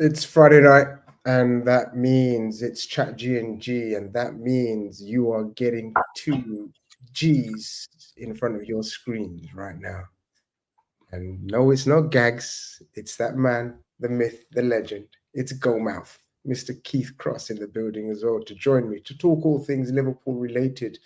It's Friday night, and that means it's Chat G&G, and that means you are getting two G's in front of your screens right now. And no, it's not Gags. It's that man, the myth, the legend. It's Goldmouth, Mr. Keith Cross in the building as well to join me to talk all things Liverpool related.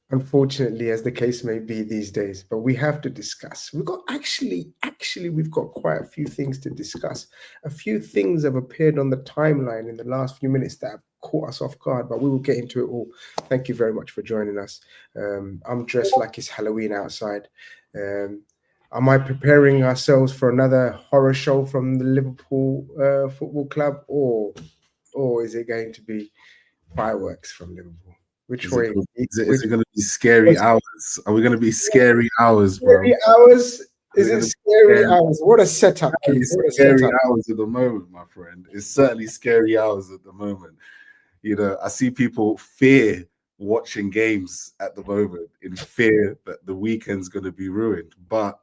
Unfortunately, as the case may be these days, but we have to discuss. We've got we've got quite a few things to discuss. A few things have appeared on the timeline in the last few minutes that have caught us off guard, but we will get into it all. Thank you very much for joining us. I'm dressed like it's Halloween outside. Am I preparing ourselves for another horror show from the Liverpool Football Club, or is it going to be fireworks from Liverpool? Which way? Is it going to be scary hours? Are we going to be scary hours, bro? Scary hours? Is it scary hours? What a setup, Keith. Scary hours at the moment, my friend. It's certainly scary hours at the moment. You know, I see people fear watching games at the moment in fear that the weekend's going to be ruined. But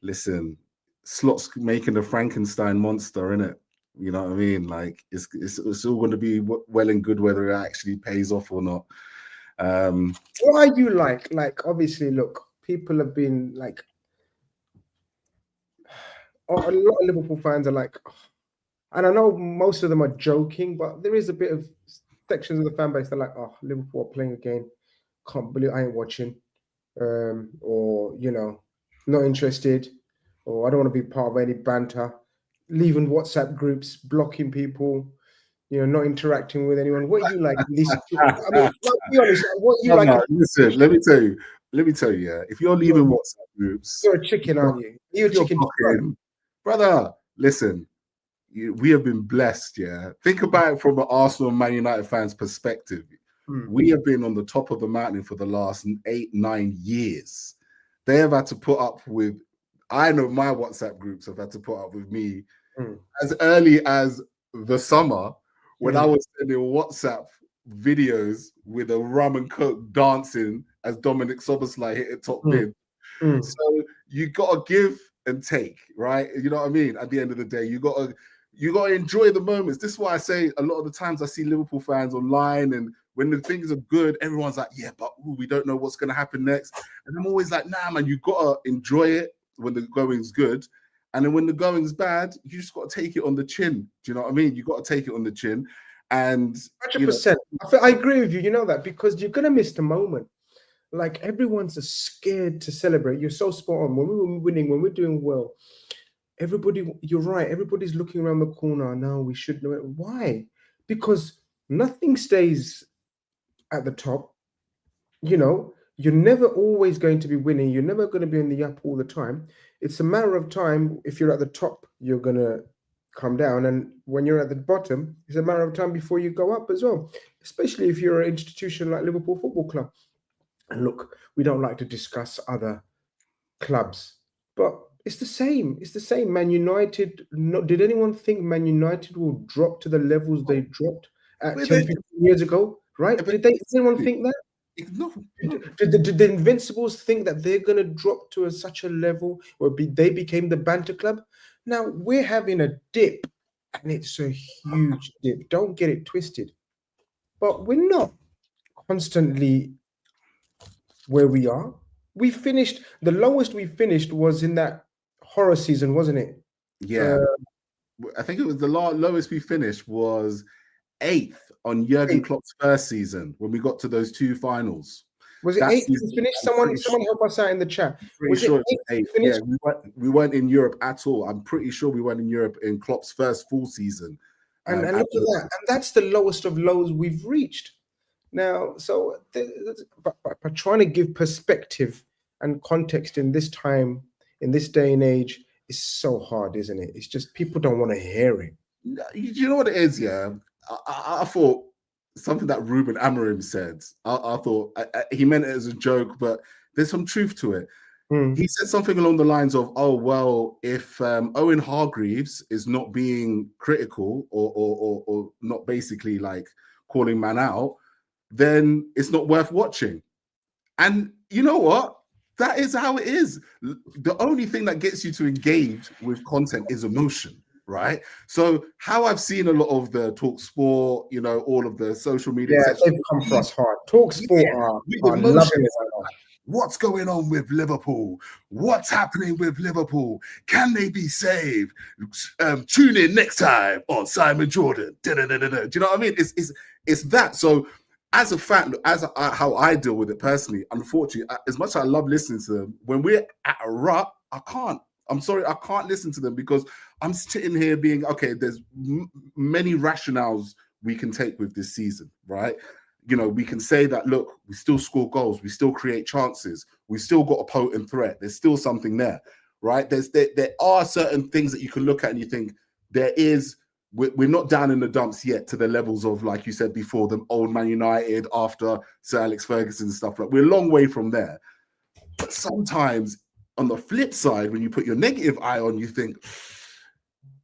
listen, Slot's making a Frankenstein monster, innit? You know what I mean? Like it's all going to be well and good whether it actually pays off or not. What are you like? Like, obviously, look, people have been like, a lot of Liverpool fans are like, and I know most of them are joking, but there is a bit of sections of the fan base that are like, oh, Liverpool are playing again. Can't believe I ain't watching. Or, you know, not interested, or I don't want to be part of any banter. Leaving WhatsApp groups, blocking people, you know, not interacting with anyone. What do you like? This, I mean, be honest. What you like? Listen, let me tell you. Yeah, if you're leaving WhatsApp groups, you're a chicken, aren't you? You're a chicken, brother. Listen, we have been blessed. Yeah, think about it from an Arsenal and Man United fans' perspective. We have been on the top of the mountain for the last 8-9 years. They have had to put up with. I know my WhatsApp groups have had to put up with me as early as the summer when I was sending WhatsApp videos with a rum and coke dancing as Dominic Soboslai hit a top bid. So you got to give and take, right? You know what I mean? At the end of the day, you got to enjoy the moments. This is why I say a lot of the times I see Liverpool fans online, and when the things are good, everyone's like, yeah, but we don't know what's going to happen next. And I'm always like, nah, man, you got to enjoy it when the going's good, and then when the going's bad, you just got to take it on the chin. Do you know what I mean? You got to take it on the chin, and 100%. I agree with you. You know that, because you're gonna miss the moment. Like, everyone's scared to celebrate. You're so spot on. When we're winning, when we're doing well, everybody. You're right. Everybody's looking around the corner. No, we should know it. Why? Because nothing stays at the top. You know. You're never always going to be winning. You're never going to be in the up all the time. It's a matter of time. If you're at the top, you're going to come down. And when you're at the bottom, it's a matter of time before you go up as well, especially if you're an institution like Liverpool Football Club. And look, we don't like to discuss other clubs, but it's the same. It's the same. Man United, did anyone think Man United will drop to the levels they dropped at 10-15 years ago? Right? Did anyone think that? No. Did the Invincibles think that they're going to drop to such a level where they became the banter club? Now we're having a dip, and it's a huge dip. Don't get it twisted. But we're not constantly where we are. We finished, the lowest we finished was in that horror season, wasn't it? Yeah. I think it was the lowest we finished was 8th on Jurgen Klopp's first season when we got to those 2 finals. Was it 8th we finished? Someone help us out in the chat. Was it 8th? Yeah, we weren't in Europe at all. I'm pretty sure we weren't in Europe in Klopp's first full season. And look at that. And that's the lowest of lows we've reached. Now, so by trying to give perspective and context in this time, in this day and age, is so hard, isn't it? It's just people don't want to hear it. You know what it is, yeah? I thought something that Ruben Amorim said, I thought he meant it as a joke, but there's some truth to it. He said something along the lines of, oh, well, if Owen Hargreaves is not being critical or not basically like calling man out, then it's not worth watching. And you know what? That is how it is. The only thing that gets you to engage with content is emotion. right? So how I've seen a lot of the Talk Sport, you know, all of the social media, Yeah, etc. they've come for us hard. Talk Sport are loving it right now. What's going on with Liverpool? What's happening with Liverpool? Can they be saved? Tune in next time on Simon Jordan. Do you know what I mean? It's that. So as a fan, how I deal with it personally, unfortunately, as much as I love listening to them, when we're at a rut, I can't. I'm sorry, I can't listen to them because I'm sitting here being, okay, there's many rationales we can take with this season, right? You know, we can say that, look, we still score goals, we still create chances, we've still got a potent threat, there's still something there, right? There are certain things that you can look at and you think we're not down in the dumps yet to the levels of, like you said before, the old Man United after Sir Alex Ferguson and stuff. Like, we're a long way from there. But sometimes on the flip side, when you put your negative eye on, you think,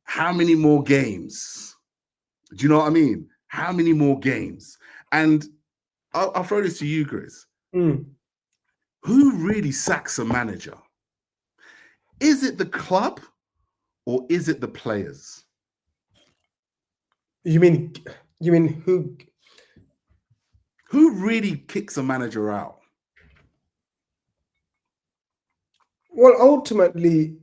how many more games? Do you know what I mean? How many more games? And I'll throw this to you, Grizz. Who really sacks a manager? Is it the club or is it the players? You mean who really kicks a manager out? Well, ultimately,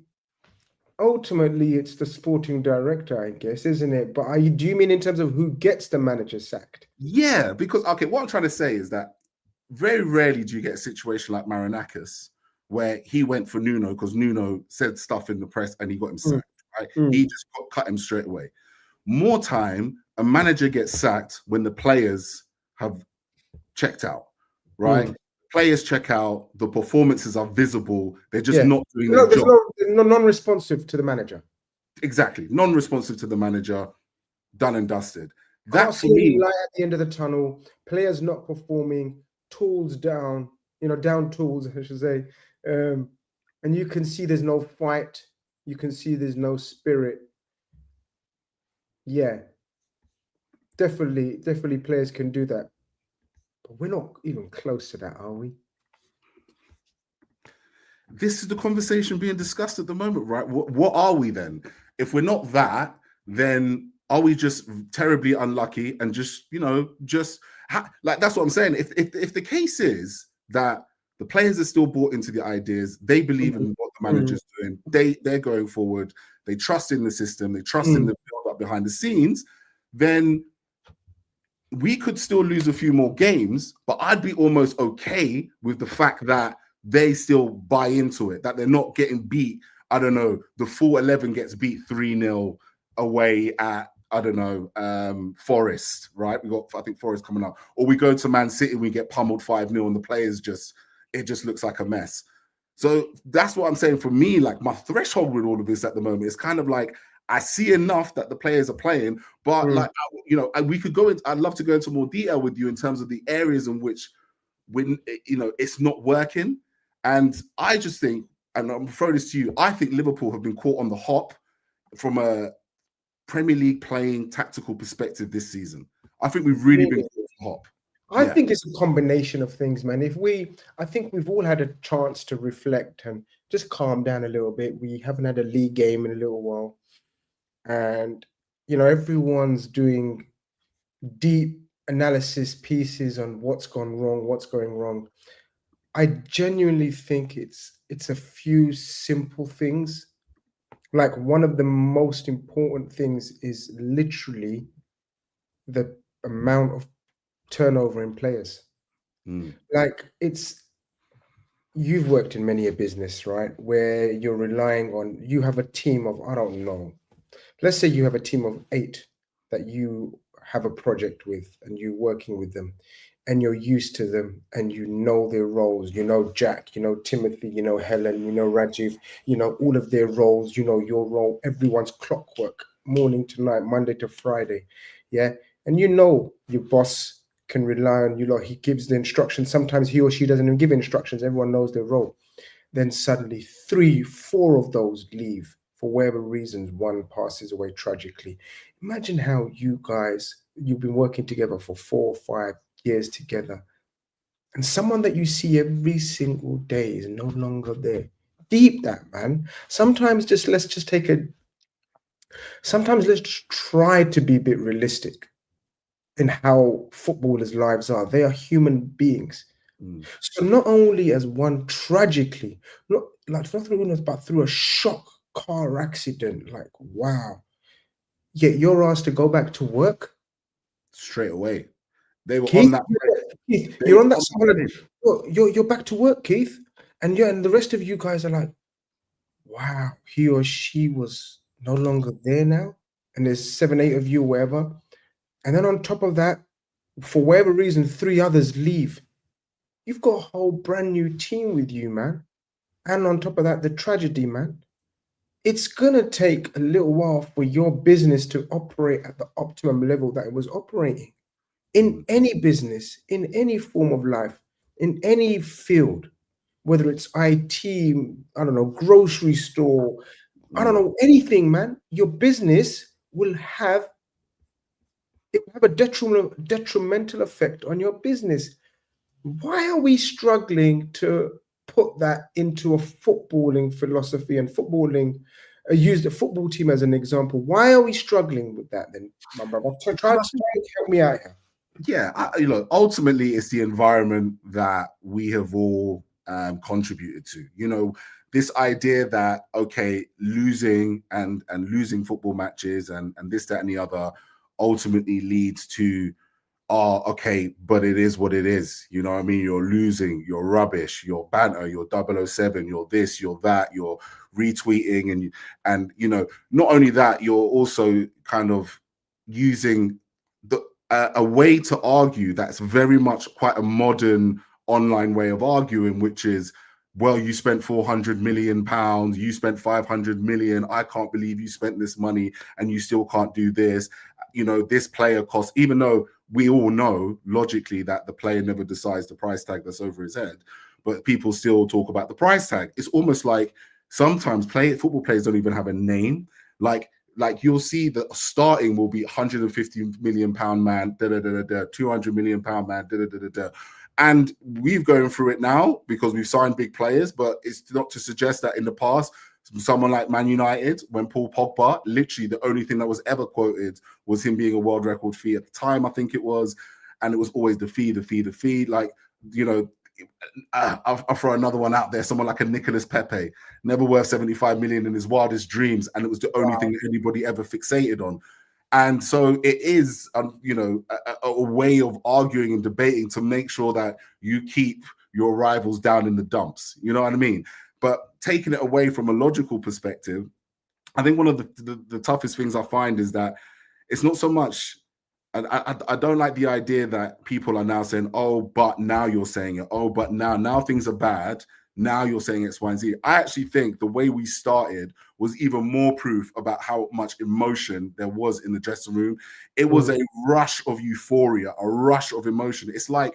it's the sporting director, I guess, isn't it? But do you mean in terms of who gets the manager sacked? Yeah, because, okay, what I'm trying to say is that very rarely do you get a situation like Marinakis where he went for Nuno because Nuno said stuff in the press and he got him sacked, right? He just cut him straight away. More time, a manager gets sacked when the players have checked out, right? Players check out, the performances are visible, they're just not doing their job. No, non-responsive to the manager. Exactly, non-responsive to the manager, done and dusted. That for me, light at the end of the tunnel, players not performing, tools down, down tools, I should say. And you can see there's no fight, you can see there's no spirit. Yeah, definitely players can do that. But we're not even close to that, are we? This is the conversation being discussed at the moment, right? What are we then? If we're not that, then are we just terribly unlucky and just, like, that's what I'm saying. If the case is that the players are still bought into the ideas, they believe in what the manager's doing, they're going forward, they trust in the system, they trust in the build-up behind the scenes, then we could still lose a few more games, but I'd be almost okay with the fact that they still buy into it, that they're not getting beat. I don't know, the full 11 gets beat 3-0 away at, I don't know, Forest, right? We got, I think, Forest coming up. Or we go to Man City, we get pummeled 5-0 and the players it just looks like a mess. So that's what I'm saying. For me, like, my threshold with all of this at the moment is kind of like, I see enough that the players are playing, but like, we could go into, I'd love to go into more detail with you in terms of the areas in which, when, it's not working. And I just think, and I'm throwing this to you, I think Liverpool have been caught on the hop from a Premier League playing tactical perspective this season. I think we've really been caught on the hop. I think it's a combination of things, man. I think we've all had a chance to reflect and just calm down a little bit. We haven't had a league game in a little while. And, everyone's doing deep analysis pieces on what's gone wrong, what's going wrong. I genuinely think it's a few simple things. Like, one of the most important things is literally the amount of turnover in players. Like, you've worked in many a business, right, where you're relying on, you have a team of, I don't know, let's say you have a team of 8 that you have a project with and you're working with them and you're used to them and you know their roles, Jack, Timothy, Helen, Rajiv, all of their roles, your role, everyone's clockwork, morning to night, Monday to Friday. Yeah. And your boss can rely on you, he gives the instructions. Sometimes he or she doesn't even give instructions. Everyone knows their role. Then suddenly 3, 4 of those leave for whatever reasons. One passes away tragically. Imagine how you've been working together for 4 or 5 years together, and someone that you see every single day is no longer there. Deep that, man. Sometimes let's just take Sometimes let's just try to be a bit realistic in how footballers' lives are. They are human beings. So not only as one tragically, not like not through illness, but through a shock car accident, like wow. Yet you're asked to go back to work. Straight away. They were on Keith, that Keith, they you're were on that on that solid. plane. You're back to work, Keith, and the rest of you guys are like, wow, he or she was no longer there now, and there's 7, 8 of you, wherever, and then on top of that, for whatever reason, 3 others leave. You've got a whole brand new team with you, man, and on top of that, the tragedy, man. It's gonna take a little while for your business to operate at the optimum level that it was operating. In any business, in any form of life, in any field, whether it's IT, I don't know, grocery store, I don't know, anything, man, your business will have a detrimental effect on your business. Why are we struggling to put that into a footballing philosophy and footballing? Use the football team as an example. Why are we struggling with that then, my brother? Try to help me out here. Yeah, ultimately, it's the environment that we have all contributed to. This idea that losing and losing football matches and this, that, and the other ultimately leads to, but it is what it is. You know what I mean? You're losing, you're rubbish, you're banter, you're 007, you're this, you're that, you're retweeting, and not only that, you're also kind of using a way to argue that's very much quite a modern online way of arguing, which is, well, you spent 400 million pounds, you spent 500 million. I can't believe you spent this money and you still can't do this. This player costs, even though we all know logically that the player never decides the price tag that's over his head, but people still talk about the price tag. It's almost like sometimes football players don't even have a name. Like you'll see that starting will be 150 million pound man, 200 million pound man, and we've going through it now because we've signed big players, but it's not to suggest that in the past, someone like Man United, when Paul Pogba, literally the only thing that was ever quoted was him being a world record fee at the time, I think it was, and it was always the fee. Like, I'll throw another one out there. Someone like a Nicolas Pepe, never worth 75 million in his wildest dreams, and it was the only thing that anybody ever fixated on. And so it is, a way of arguing and debating to make sure that you keep your rivals down in the dumps. You know what I mean? But taking it away from a logical perspective, I think one of the toughest things I find is that it's not so much. I don't like the idea that people are now saying, oh, but now you're saying it. Oh, but now things are bad. Now you're saying X, Y, and Z. I actually think the way we started was even more proof about how much emotion there was in the dressing room. It was a rush of euphoria, a rush of emotion. It's like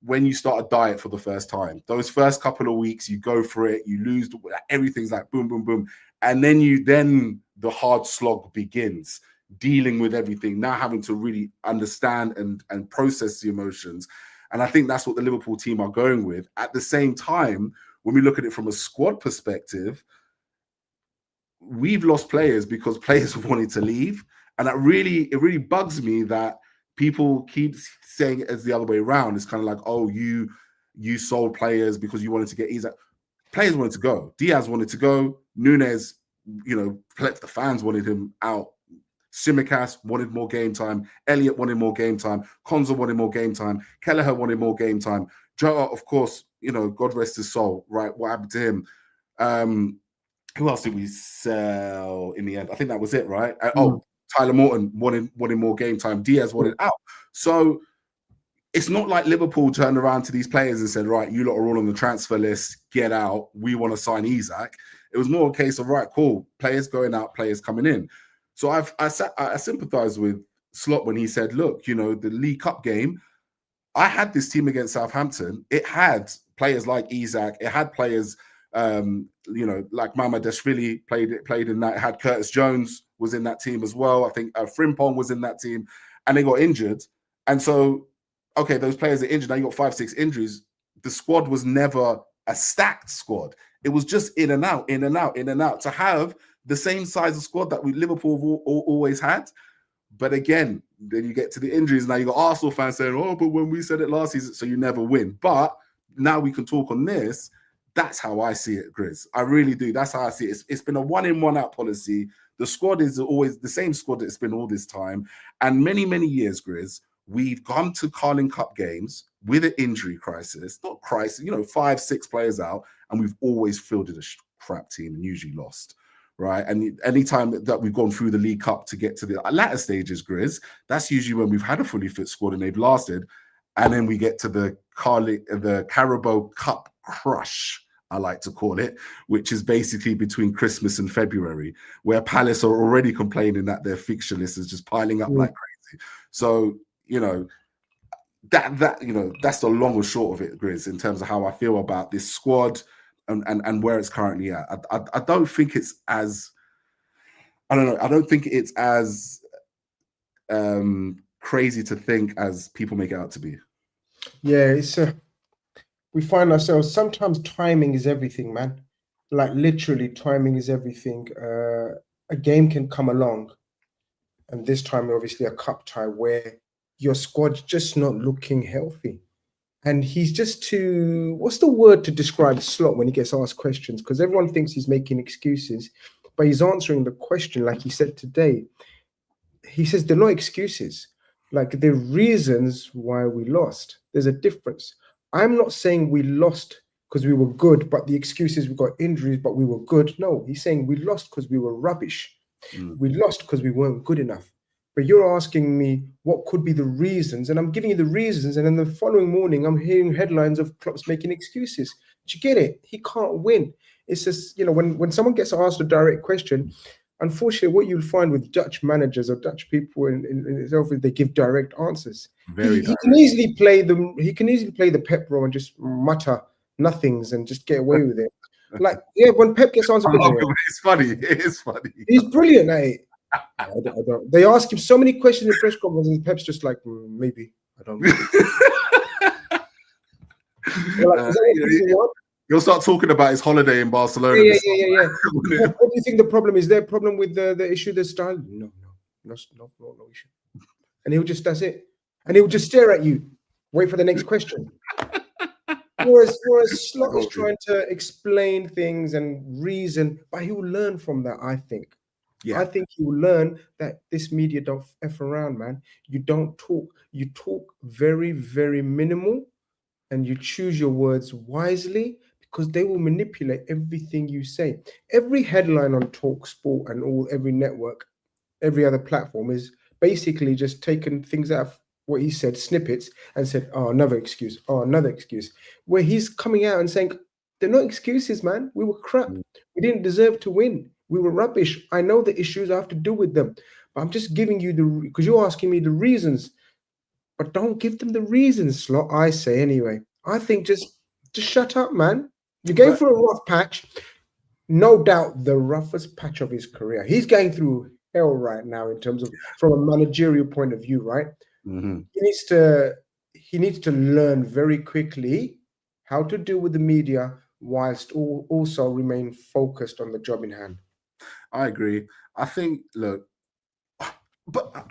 when you start a diet for the first time. Those first couple of weeks, you go for it, you lose, everything's like boom, boom, boom. And then the hard slog begins, dealing with everything, now having to really understand and process the emotions. And I think that's what the Liverpool team are going with. At the same time, when we look at it from a squad perspective, we've lost players because players wanted to leave. And it really bugs me that people keep saying it as the other way around. It's kind of like, oh, you sold players because you wanted to get Isaac. Players wanted to go. Diaz wanted to go. Nunes, the fans wanted him out. Simicast wanted more game time. Elliott wanted more game time. Konza wanted more game time. Kelleher wanted more game time. Jota, of course, God rest his soul, right? What happened to him? Who else did we sell in the end? I think that was it, right? Tyler Morton wanted more game time. Diaz wanted out. So it's not like Liverpool turned around to these players and said, right, you lot are all on the transfer list, get out. We want to sign Isaac. It was more a case of, right, cool, players going out, players coming in. So I sympathize with Slot when he said, look, the League Cup game, I had this team against Southampton. It had players like Isaac. It had players, like Mamadashvili played in that. It had Curtis Jones was in that team as well. I think Frimpong was in that team, and they got injured. And so, okay, those players are injured. Now you got 5-6 injuries. The squad was never a stacked squad. It was just in and out, in and out, in and out. To have the same size of squad that Liverpool have always had. But again, then you get to the injuries. Now you got Arsenal fans saying, "Oh, but when we said it last season, so you never win." But now we can talk on this. That's how I see it, Grizz. I really do. That's how I see it. It's been a 1-in, 1-out policy. The squad is always the same squad that it's been all this time. And many, many years, Grizz, we've gone to Carling Cup games with an injury crisis, not crisis, 5, 6 players out, and we've always fielded a crap team and usually lost. Right. And anytime that we've gone through the League Cup to get to the latter stages, Grizz, that's usually when we've had a fully fit squad and they've lasted. And then we get to the Carabao Cup crush, I like to call it, which is basically between Christmas and February, where Palace are already complaining that their fixture list is just piling up like crazy. So, that's the long or short of it, Grizz, in terms of how I feel about this squad and where it's currently at. I don't think it's as, I don't know, I don't think it's as crazy to think as people make it out to be. Yeah, it's we find ourselves, sometimes timing is everything, man. Like literally timing is everything. A game can come along, and this time obviously a cup tie where your squad's just not looking healthy. And he's just too, what's the word to describe Slot when he gets asked questions? Because everyone thinks he's making excuses, but he's answering the question like he said today. He says they're not excuses. Like, they're reasons why we lost. There's a difference. I'm not saying we lost because we were good, but the excuse is we got injuries, but we were good. No, he's saying we lost because we were rubbish. We lost because we weren't good enough. But you're asking me what could be the reasons, and I'm giving you the reasons, and then the following morning I'm hearing headlines of Klopp's making excuses. Do you get it? He can't win. It's just, when someone gets asked a direct question, unfortunately, what you'll find with Dutch managers or Dutch people in itself is they give direct answers. He can easily play the Pep role and just mutter nothings and just get away with it. Like, yeah, when Pep gets answered, it's funny. It is funny. He's brilliant at it. I don't. They ask him so many questions in press conferences, and Pep's just like, maybe. I don't know. You'll start talking about his holiday in Barcelona. Yeah. What do you think the problem is? There a problem with the issue, the style? No issue. And that's it. And he'll just stare at you, wait for the next question. Whereas Slot is trying to explain things and reason, but he will learn from that, I think. Yeah. I think you will learn that this media don't F around, man. You don't talk. You talk very, very minimal, and you choose your words wisely because they will manipulate everything you say. Every headline on TalkSport and every network, every other platform is basically just taken things out of what he said, snippets, and said, "Oh, another excuse. Oh, another excuse." Where he's coming out and saying, "They're not excuses, man. We were crap. We didn't deserve to win. We were rubbish. I know the issues. I have to deal with them. But I'm just giving you because you're asking me the reasons. But don't give them the reasons, Slot, I say anyway. I think just shut up, man. You're going through a rough patch. No doubt the roughest patch of his career. He's going through hell right now in terms of, from a managerial point of view, right? Mm-hmm. He needs to learn very quickly how to deal with the media whilst also remain focused on the job in hand. I agree. I think, look, but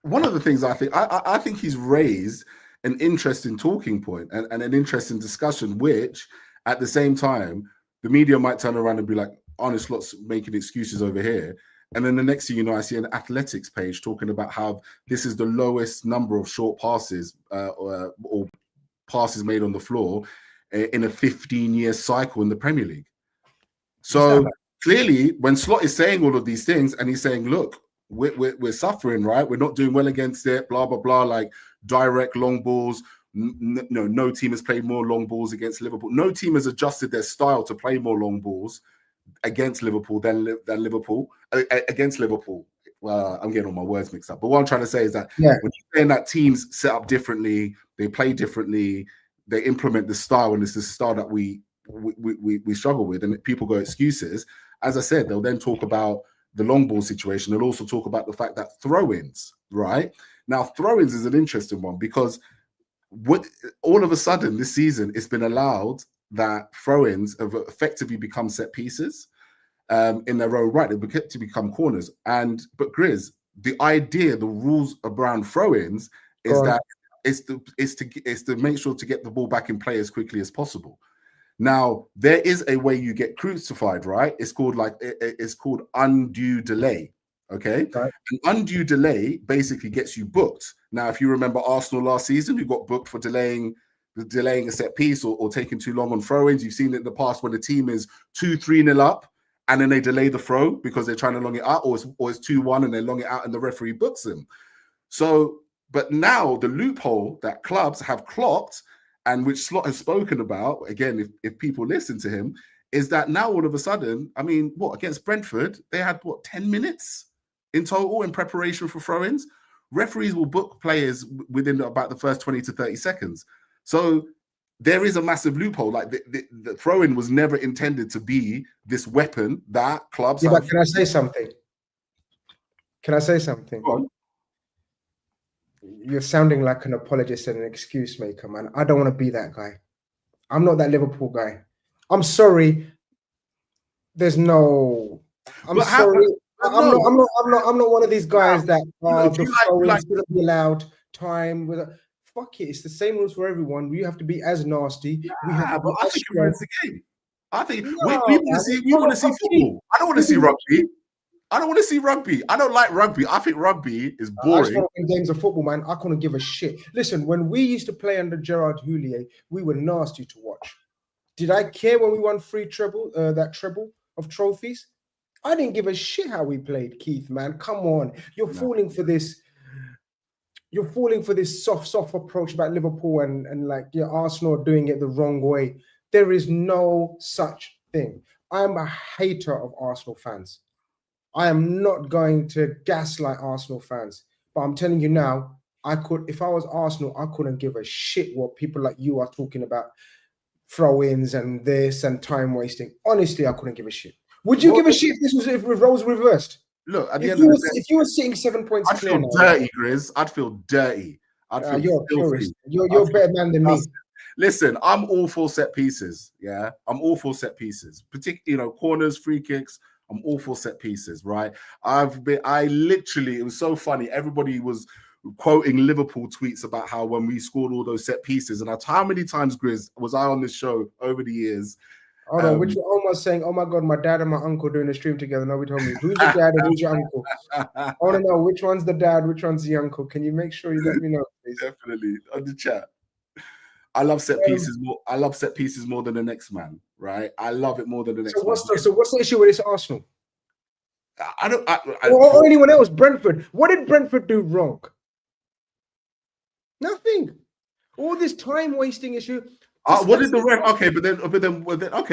one of the things I think he's raised an interesting talking point and an interesting discussion, which at the same time, the media might turn around and be like, Arne Slot's making excuses over here. And then the next thing you know, I see an athletics page talking about how this is the lowest number of short passes or passes made on the floor in a 15-year cycle in the Premier League. So clearly, when Slot is saying all of these things and he's saying, look, we're suffering, right? We're not doing well against it, blah, blah, blah, like direct long balls. No team has played more long balls against Liverpool. No team has adjusted their style to play more long balls against Liverpool than Liverpool against Liverpool. Well, I'm getting all my words mixed up. But what I'm trying to say is that when you're saying that teams set up differently, they play differently, they implement the style, and it's the style that we struggle with, and people go excuses. As I said, they'll then talk about the long ball situation. They'll also talk about the fact that throw-ins, right? Now, throw-ins is an interesting one because all of a sudden this season it's been allowed that throw-ins have effectively become set pieces. in their own right. They get to become corners. But Grizz, the idea, the rules around throw-ins is that it's to make sure to get the ball back in play as quickly as possible. Now, there is a way you get crucified, right? It's called undue delay. Okay. Right. An undue delay basically gets you booked. Now, if you remember Arsenal last season, who got booked for delaying a set piece or taking too long on throw-ins. You've seen it in the past when the team is 2-3-0 up and then they delay the throw because they're trying to long it out, or it's 2-1 and they long it out and the referee books them. So, but now the loophole that clubs have clocked, and which Slot has spoken about, again, if people listen to him, is that now all of a sudden, I mean, against Brentford, they had 10 minutes in total in preparation for throw-ins. Referees will book players within about the first 20 to 30 seconds. So there is a massive loophole. Like the throw-in was never intended to be this weapon that clubs have. But can I say something? Can I say something? Go on. You're sounding like an apologist and an excuse maker, man. I don't want to be that guy. I'm not that Liverpool guy. I'm sorry. There's no. I'm sorry. I'm not one of these guys that the throw-ins shouldn't be allowed. Time with. Fuck it. It's the same rules for everyone. We have to be as nasty. We have to I think it ruins the game. I think we want to see football. I don't want to see rugby. I don't want to see rugby. I don't like rugby. I think rugby is boring. I just want to win games of football, man. I couldn't give a shit. Listen, when we used to play under Gerard Houllier, we were nasty to watch. Did I care when we won that treble of trophies? I didn't give a shit how we played, Keith, man. Come on. You're falling for this. You're falling for this soft approach about Liverpool and like Arsenal doing it the wrong way. There is no such thing. I'm a hater of Arsenal fans. I am not going to gaslight Arsenal fans, but I'm telling you now, if I was Arsenal, I couldn't give a shit what people like you are talking about, throw-ins and this and time wasting. Honestly, I couldn't give a shit. Would you give a shit if roles reversed? Look, at the end of the day, if you were sitting 7 points, I'd feel dirty, Grizz. I'd feel dirty. You're a purist. You're a better man than me. Listen, I'm all for set pieces. Yeah, I'm all for set pieces. Particularly, corners, free kicks. I'm all for set pieces, right? It was so funny. Everybody was quoting Liverpool tweets about how when we scored all those set pieces, and how many times, Grizz, was I on this show over the years? Hold on, which one almost saying, oh my God, my dad and my uncle doing a stream together. Nobody told me. Who's the dad and who's your uncle? I want to know which one's the dad, which one's the uncle. Can you make sure you let me know, please? Definitely, on the chat. I love set pieces more. I love set pieces more than the next man, right? I love it more than the next man. So what's the issue with this Arsenal? Or or anyone else? Brentford. What did Brentford do wrong? Nothing. All this time wasting issue. What did the ref? Okay,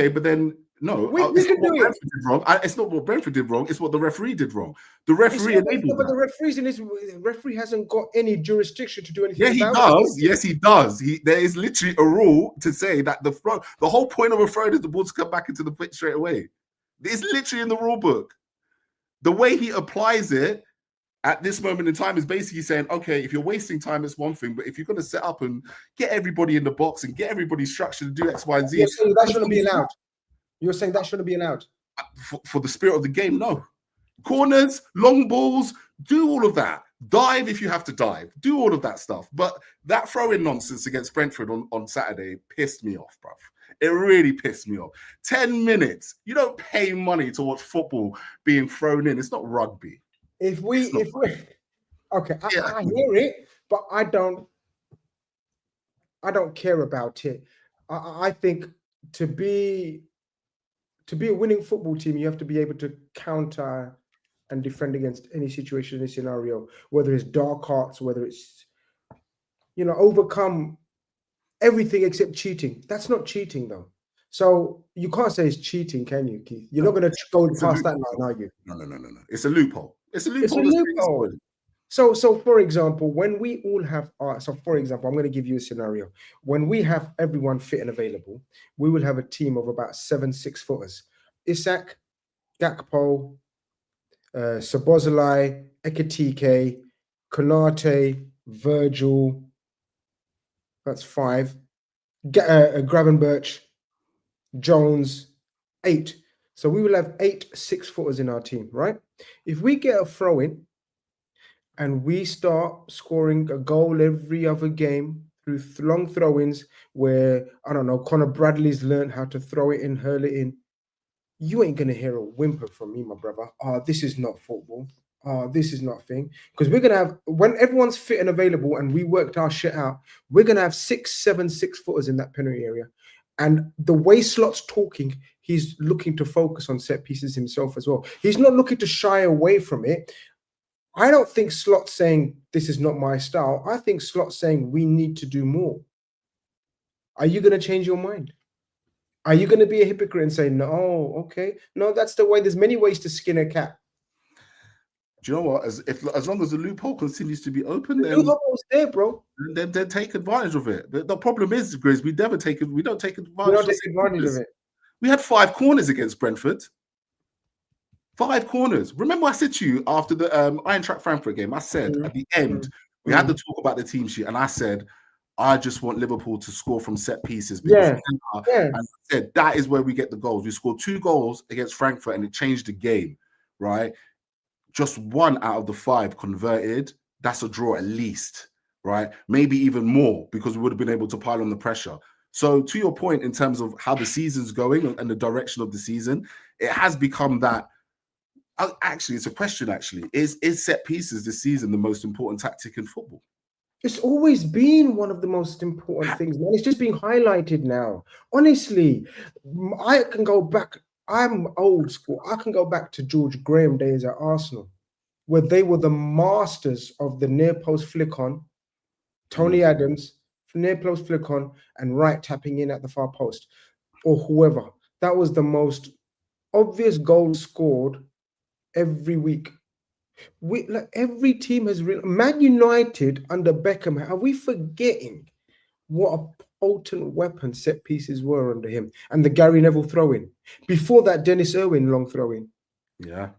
but then no. We can do it. Wrong. It's not what Brentford did wrong. It's what the referee did wrong. The referee enabled. But the referee hasn't got any jurisdiction to do anything. Yeah, he does. Yes, he does. There is literally a rule to say that the whole point of a throw is the ball to come back into the pitch straight away. It's literally in the rule book. The way he applies it at this moment in time is basically saying, okay, if you're wasting time, it's one thing, but if you're going to set up and get everybody in the box and get everybody structured to do X, Y, and Z, you're saying that shouldn't be allowed. You're saying that shouldn't be allowed. For the spirit of the game, no. Corners, long balls, do all of that. Dive if you have to dive. Do all of that stuff. But that throw-in nonsense against Brentford on Saturday pissed me off, bruv. It really pissed me off. 10 minutes. You don't pay money to watch football being thrown in. It's not rugby. I hear it, but I don't care about it. I think to be a winning football team, you have to be able to counter and defend against any situation in a scenario, whether it's dark arts, whether it's overcome everything except cheating. That's not cheating though. So you can't say it's cheating, can you, Keith? You're not going to go past that line, are you? No. It's a loophole. It's a loophole. So for example, when we all have for example, I'm going to give you a scenario. When we have everyone fit and available, we will have a team of about 7 6-footers. Isak, Gakpo, Szoboszlai, Ekitike, Konate, Virgil. That's 5. Gravenberch, Jones, 8. So we will have 8 6-footers in our team, right? If we get a throw in and we start scoring a goal every other game through long throw-ins where, I don't know, Conor Bradley's learned how to throw it in, hurl it in, you ain't going to hear a whimper from me, my brother. This is not football. This is not a thing. Because we're going to have, when everyone's fit and available and we worked our shit out, we're going to have 6, 7 6-footers in that penalty area. And the way Slot's talking, he's looking to focus on set pieces himself as well. He's not looking to shy away from it. I don't think Slot's saying, this is not my style. I think Slot's saying, we need to do more. Are you going to change your mind? Are you going to be a hypocrite and say, no, okay, no, that's the way. There's many ways to skin a cat. Do you know what? As long as the loophole continues to be open, then loophole's there, bro. Then take advantage of it. The problem is, Grizz, we don't take advantage. We don't take advantage of it. We had 5 corners against Brentford. 5 corners. Remember, I said to you after the Eintracht Frankfurt game, I said at the end, we had to talk about the team sheet, and I said, I just want Liverpool to score from set pieces. Because and I said, that is where we get the goals. We scored 2 goals against Frankfurt, and it changed the game, right? Just 1 out of the 5 converted. That's a draw at least, right? Maybe even more, because we would have been able to pile on the pressure. So to your point, in terms of how the season's going and the direction of the season, it has become that. Actually, it's a question, actually. Is set pieces this season the most important tactic in football? It's always been one of the most important things, man. It's just being highlighted now. Honestly, I can go back. I'm old school. I can go back to George Graham days at Arsenal, where they were the masters of the near post flick on, Tony Adams, near post flick on, and right tapping in at the far post, or whoever. That was the most obvious goal scored every week. Every team has Man United under Beckham. Are we forgetting what a potent weapon set pieces were under him? And the Gary Neville throw-in. Before that, Dennis Irwin long throw-in. Yeah.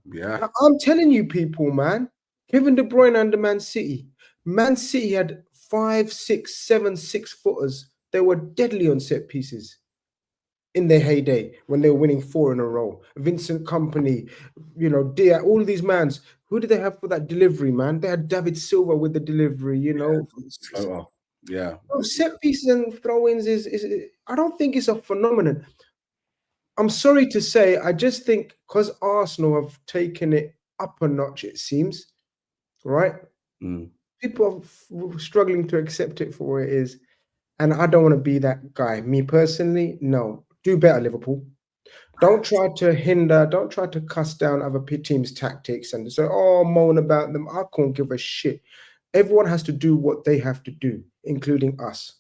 I'm telling you, people, man. Kevin De Bruyne under Man City. Man City had 5, 6, 7 6-footers. They were deadly on set pieces in their heyday when they were winning 4 in a row. Vincent Kompany, Dia, all these mans. Who did they have for that delivery, man? They had David Silva with the delivery, Yeah. Set pieces and throw-ins is I don't think it's a phenomenon. I'm sorry to say, I just think because Arsenal have taken it up a notch, it seems, right? People are struggling to accept it for what it is. And I don't want to be that guy. Me personally, no. Do better, Liverpool. Don't try to cuss down other teams' tactics and say, moan about them. I can't give a shit. Everyone has to do what they have to do, including us,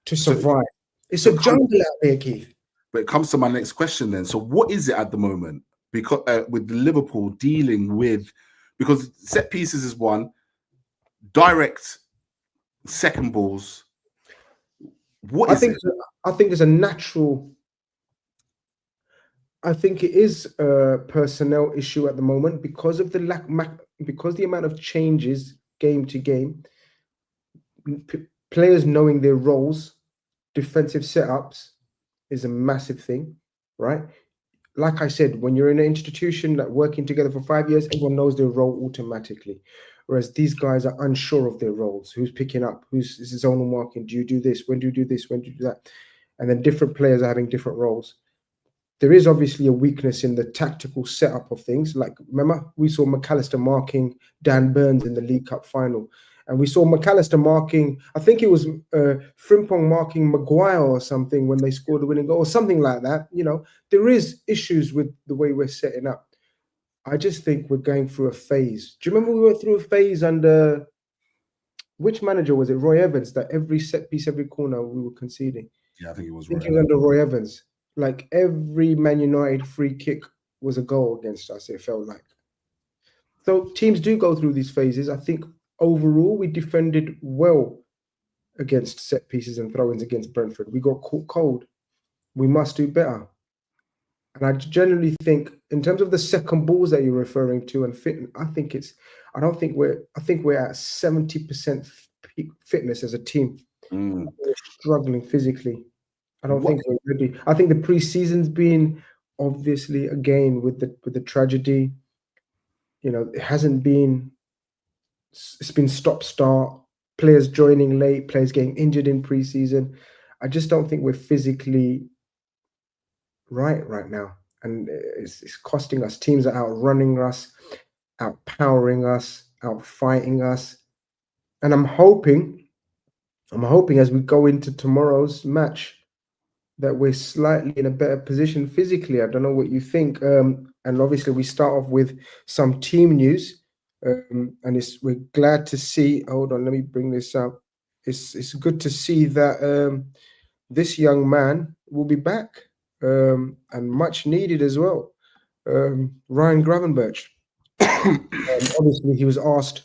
to survive. It's a jungle out there, Keith. But it comes to my next question then. So what is it at the moment? Because with Liverpool dealing with, because set pieces is one, direct second balls. I think there's a natural. I think it is a personnel issue at the moment because of because the amount of changes game to game, players knowing their roles, defensive setups is a massive thing, right? Like I said, when you're in an institution that working together for 5 years, everyone knows their role automatically. Whereas these guys are unsure of their roles. Who's picking up? Who's zonal marking? Do you do this? When do you do this? When do you do that? And then different players are having different roles. There is obviously a weakness in the tactical setup of things. Like, remember, we saw McAllister marking Dan Burns in the League Cup final. And we saw McAllister marking, I think it was Frimpong marking Maguire or something when they scored the winning goal or something like that. There is issues with the way we're setting up. I just think we're going through a phase. Do you remember we went through a phase under, which manager was it? Roy Evans, that every set piece, every corner we were conceding. Yeah, I think it was under Roy Evans. Like every Man United free kick was a goal against us, it felt like. So teams do go through these phases. I think overall we defended well against set pieces and throw-ins against Brentford. We got caught cold. We must do better. And I generally think, in terms of the second balls that you're referring to and fit, I think we're at 70% fitness as a team. We're struggling physically. I don't think we're ready. I think the pre-season's been obviously, again with the tragedy, you know, it's been stop-start, players joining late, players getting injured in pre-season. I just don't think we're physically right now, and it's costing us. Teams are outrunning us, outpowering us, outfighting us, and I'm hoping as we go into tomorrow's match that we're slightly in a better position physically. I don't know what you think. And obviously, we start off with some team news, and we're glad to see. Hold on, let me bring this up. It's good to see that this young man will be back, and much needed as well. Ryan Gravenberch. Obviously, he was asked.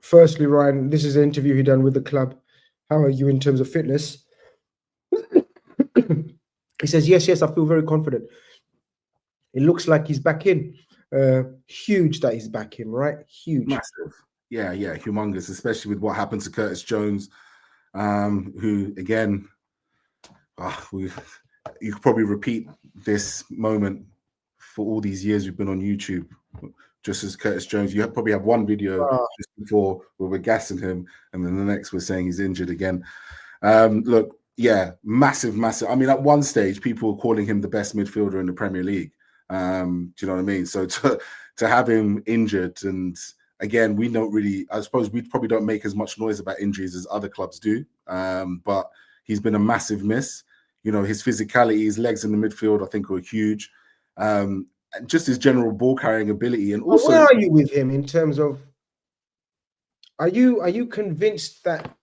Firstly, Ryan, this is an interview he done with the club. How are you in terms of fitness? He says, yes, I feel very confident. It looks like he's back in. Huge that he's back in, right? Huge. Massive. Yeah, humongous, especially with what happened to Curtis Jones, who, again, you could probably repeat this moment for all these years we've been on YouTube. Just as Curtis Jones, you probably have one video just before where we're gassing him, and then the next we're saying he's injured again. Look, yeah, massive. I mean, at one stage, people were calling him the best midfielder in the Premier League. Do you know what I mean? So to have him injured, and again, we don't really, I suppose we probably don't make as much noise about injuries as other clubs do. But he's been a massive miss. You know, his physicality, his legs in the midfield, I think, are huge. And just his general ball carrying ability, and also, where are you with him in terms of? Are you convinced that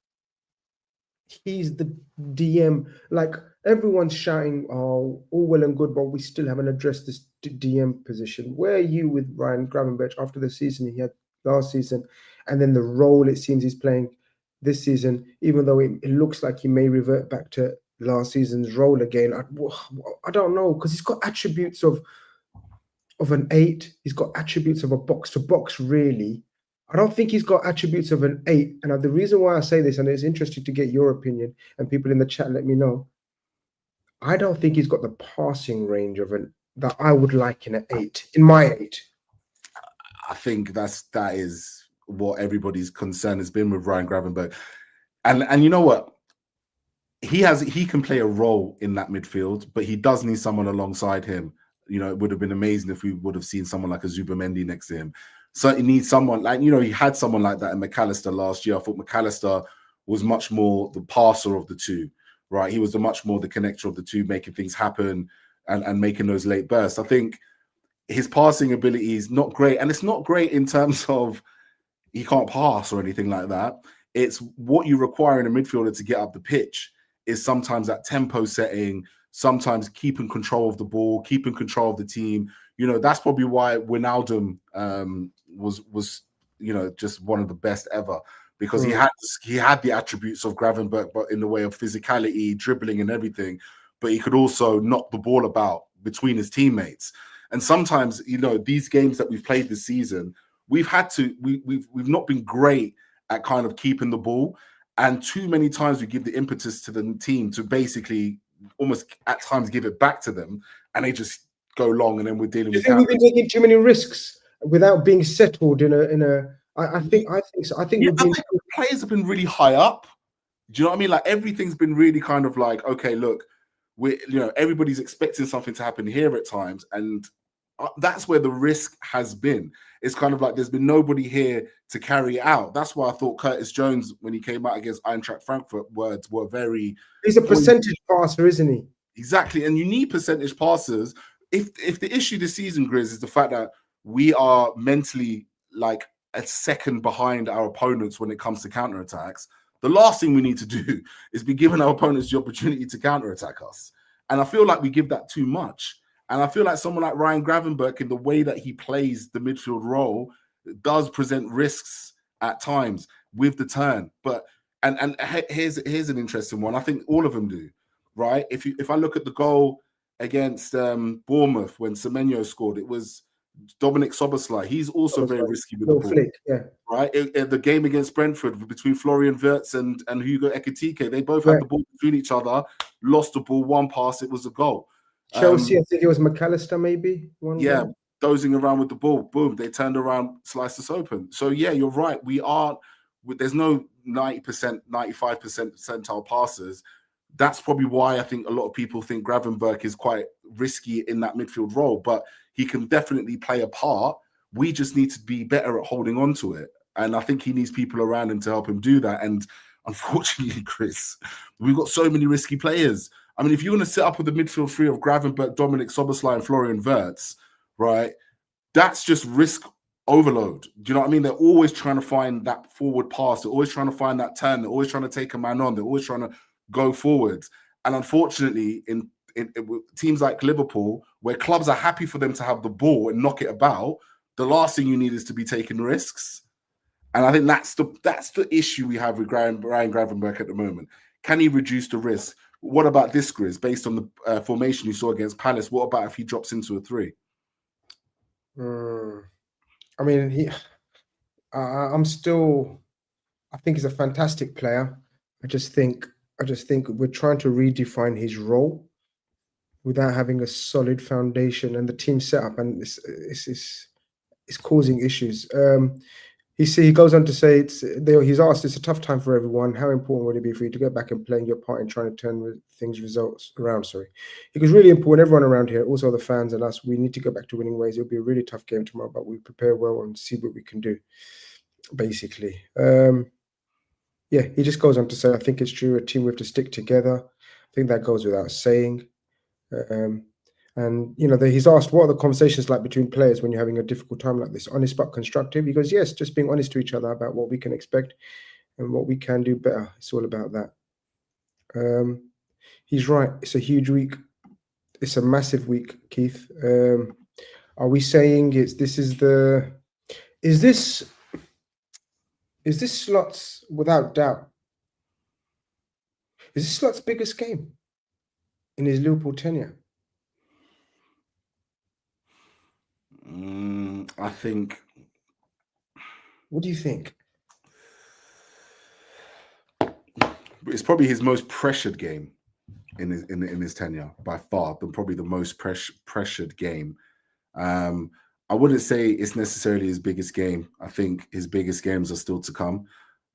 he's the DM? Like everyone's shouting, "Oh, all well and good," but we still haven't addressed this DM position. Where are you with Ryan Gravenberch after the season he had last season, and then the role it seems he's playing this season? Even though it looks like he may revert back to last season's role again, I don't know, because he's got attributes of an 8. He's got attributes of a box to box, really. I don't think he's got attributes of an 8. And the reason why I say this, and it's interesting to get your opinion, and people in the chat let me know, I don't think he's got the passing range that I would like in an 8, in my 8. I think that is what everybody's concern has been with Ryan Gravenberch. And you know what? He can play a role in that midfield, but he does need someone alongside him. You know, it would have been amazing if we would have seen someone like a Zubamendi next to him. So he needs someone like, you know, he had someone like that in McAllister last year. I thought McAllister was much more the passer of the two, right? He was much more the connector of the two, making things happen and making those late bursts. I think his passing ability is not great. And it's not great in terms of he can't pass or anything like that. It's what you require in a midfielder to get up the pitch is sometimes that tempo setting, sometimes keeping control of the ball, keeping control of the team. You know, that's probably why Wijnaldum was you know, just one of the best ever, because he had the attributes of Gravenberch, but in the way of physicality, dribbling and everything, but he could also knock the ball about between his teammates. And sometimes, you know, these games that we've played this season, we've not been great at kind of keeping the ball. And too many times we give the impetus to the team to basically almost at times give it back to them, and they just go long, and then we're dealing with. Do you think we've been taking too many risks without being settled in a? I think so. I think players have been really high up. Do you know what I mean? Like everything's been really kind of like, okay, look, everybody's expecting something to happen here at times, and that's where the risk has been. It's kind of like there's been nobody here to carry it out. That's why I thought Curtis Jones, when he came out against Eintracht Frankfurt, words were very. He's a percentage passer, isn't he? Exactly, and you need percentage passers. If the issue this season, Grizz, is the fact that we are mentally like a second behind our opponents when it comes to counterattacks, the last thing we need to do is be giving our opponents the opportunity to counterattack us. And I feel like we give that too much. And I feel like someone like Ryan Gravenberch, in the way that he plays the midfield role, does present risks at times with the turn. But and here's an interesting one. I think all of them do, right? If I look at the goal against Bournemouth when Semenyo scored, it was Dominic Szoboszlai. He's also very risky with the ball. Flick, yeah. Right? The game against Brentford between Florian Wirtz and Hugo Ekitike, they both had the ball between each other, lost the ball, one pass, it was a goal. Chelsea, I think it was McAllister, maybe one Yeah, goal. dozing around with the ball. Boom, they turned around, sliced us open. So yeah, you're right. There's no 90%, 95% percentile passes. That's probably why I think a lot of people think Gravenberch is quite risky in that midfield role, but he can definitely play a part. We just need to be better at holding on to it. And I think he needs people around him to help him do that. And unfortunately, Chris, we've got so many risky players. I mean, if you're going to set up with the midfield three of Gravenberch, Dominic Szoboszlai, and Florian Wirtz, right, that's just risk overload. Do you know what I mean? They're always trying to find that forward pass. They're always trying to find that turn. They're always trying to take a man on. They're always trying to go forwards. And unfortunately, in teams like Liverpool, where clubs are happy for them to have the ball and knock it about, the last thing you need is to be taking risks. And I think that's the issue we have with Ryan Gravenberch at the moment. Can he reduce the risk? What about this, Grizz? Based on the formation you saw against Palace, what about if he drops into a 3? I mean, I think he's a fantastic player. I just think we're trying to redefine his role without having a solid foundation and the team setup, and it's causing issues. He goes on to say he's asked, it's a tough time for everyone. How important would it be for you to get back and playing your part in trying to turn results around? It was really important. Everyone around here, also the fans and us, we need to go back to winning ways. It'll be a really tough game tomorrow, but we prepare well and see what we can do, basically. Yeah, he just goes on to say, I think it's true. A team, we have to stick together. I think that goes without saying. And, you know, he's asked, what are the conversations like between players when you're having a difficult time like this? Honest but constructive? He goes, yes, just being honest to each other about what we can expect and what we can do better. It's all about that. He's right. It's a huge week. It's a massive week, Keith. Are we saying is this Slot's, without doubt, is this Slot's biggest game in his Liverpool tenure? I think. What do you think? It's probably his most pressured game in his tenure by far, but probably the most pressured game. I wouldn't say it's necessarily his biggest game. I think his biggest games are still to come.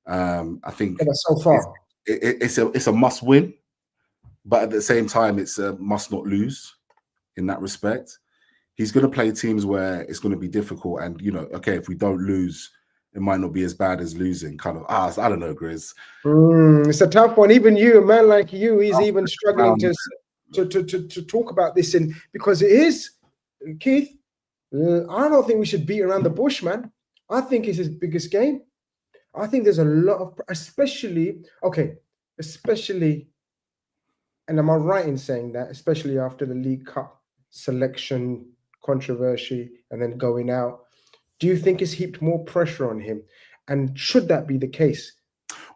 I think so far it's a must win, but at the same time, it's a must not lose in that respect. He's going to play teams where it's going to be difficult. And, you know, okay, if we don't lose, it might not be as bad as losing. Kind of, I don't know, Grizz. It's a tough one. Even you, a man like you, is even struggling to talk about this. And because it is, Keith, I don't think we should beat around the bush, man. I think it's his biggest game. I think there's a lot of, especially, and am I right in saying that, especially after the League Cup selection controversy and then going out, do you think it's heaped more pressure on him? And should that be the case?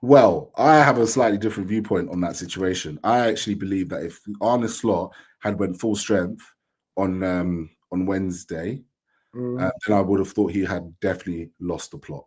Well, I have a slightly different viewpoint on that situation. I actually believe that if Arne Slot had went full strength on Wednesday, then I would have thought he had definitely lost the plot,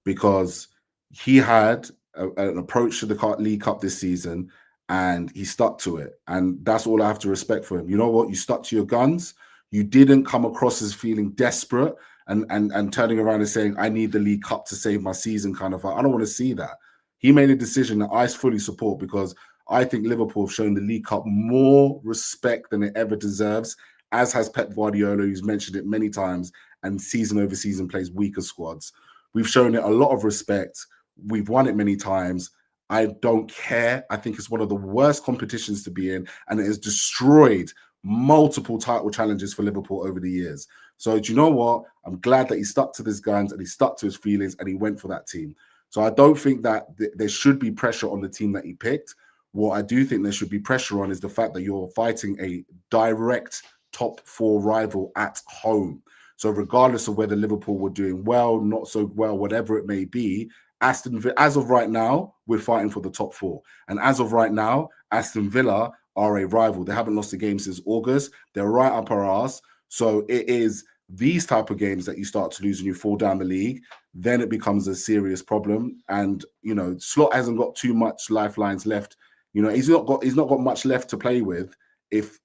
because he had an approach to the League Cup this season and he stuck to it. And that's all I have to respect for him. You know what? You stuck to your guns. You didn't come across as feeling desperate and turning around and saying, I need the League Cup to save my season kind of. I don't want to see that. He made a decision that I fully support, because I think Liverpool have shown the League Cup more respect than it ever deserves, as has Pep Guardiola, who's mentioned it many times, and season over season plays weaker squads. We've shown it a lot of respect. We've won it many times. I don't care. I think it's one of the worst competitions to be in, and it has destroyed multiple title challenges for Liverpool over the years. So do you know what? I'm glad that he stuck to his guns and he stuck to his feelings and he went for that team. So I don't think that there should be pressure on the team that he picked. What I do think there should be pressure on is the fact that you're fighting a direct top 4 rival at home. So regardless of whether Liverpool were doing well, not so well, whatever it may be, Aston Villa, as of right now, we're fighting for the top 4. And as of right now, Aston Villa are a rival. They haven't lost a game since August. They're right up our arse. So it is these type of games that you start to lose and you fall down the league, then it becomes a serious problem. And, you know, Slot hasn't got too much lifelines left. You know, he's not got much left to play with if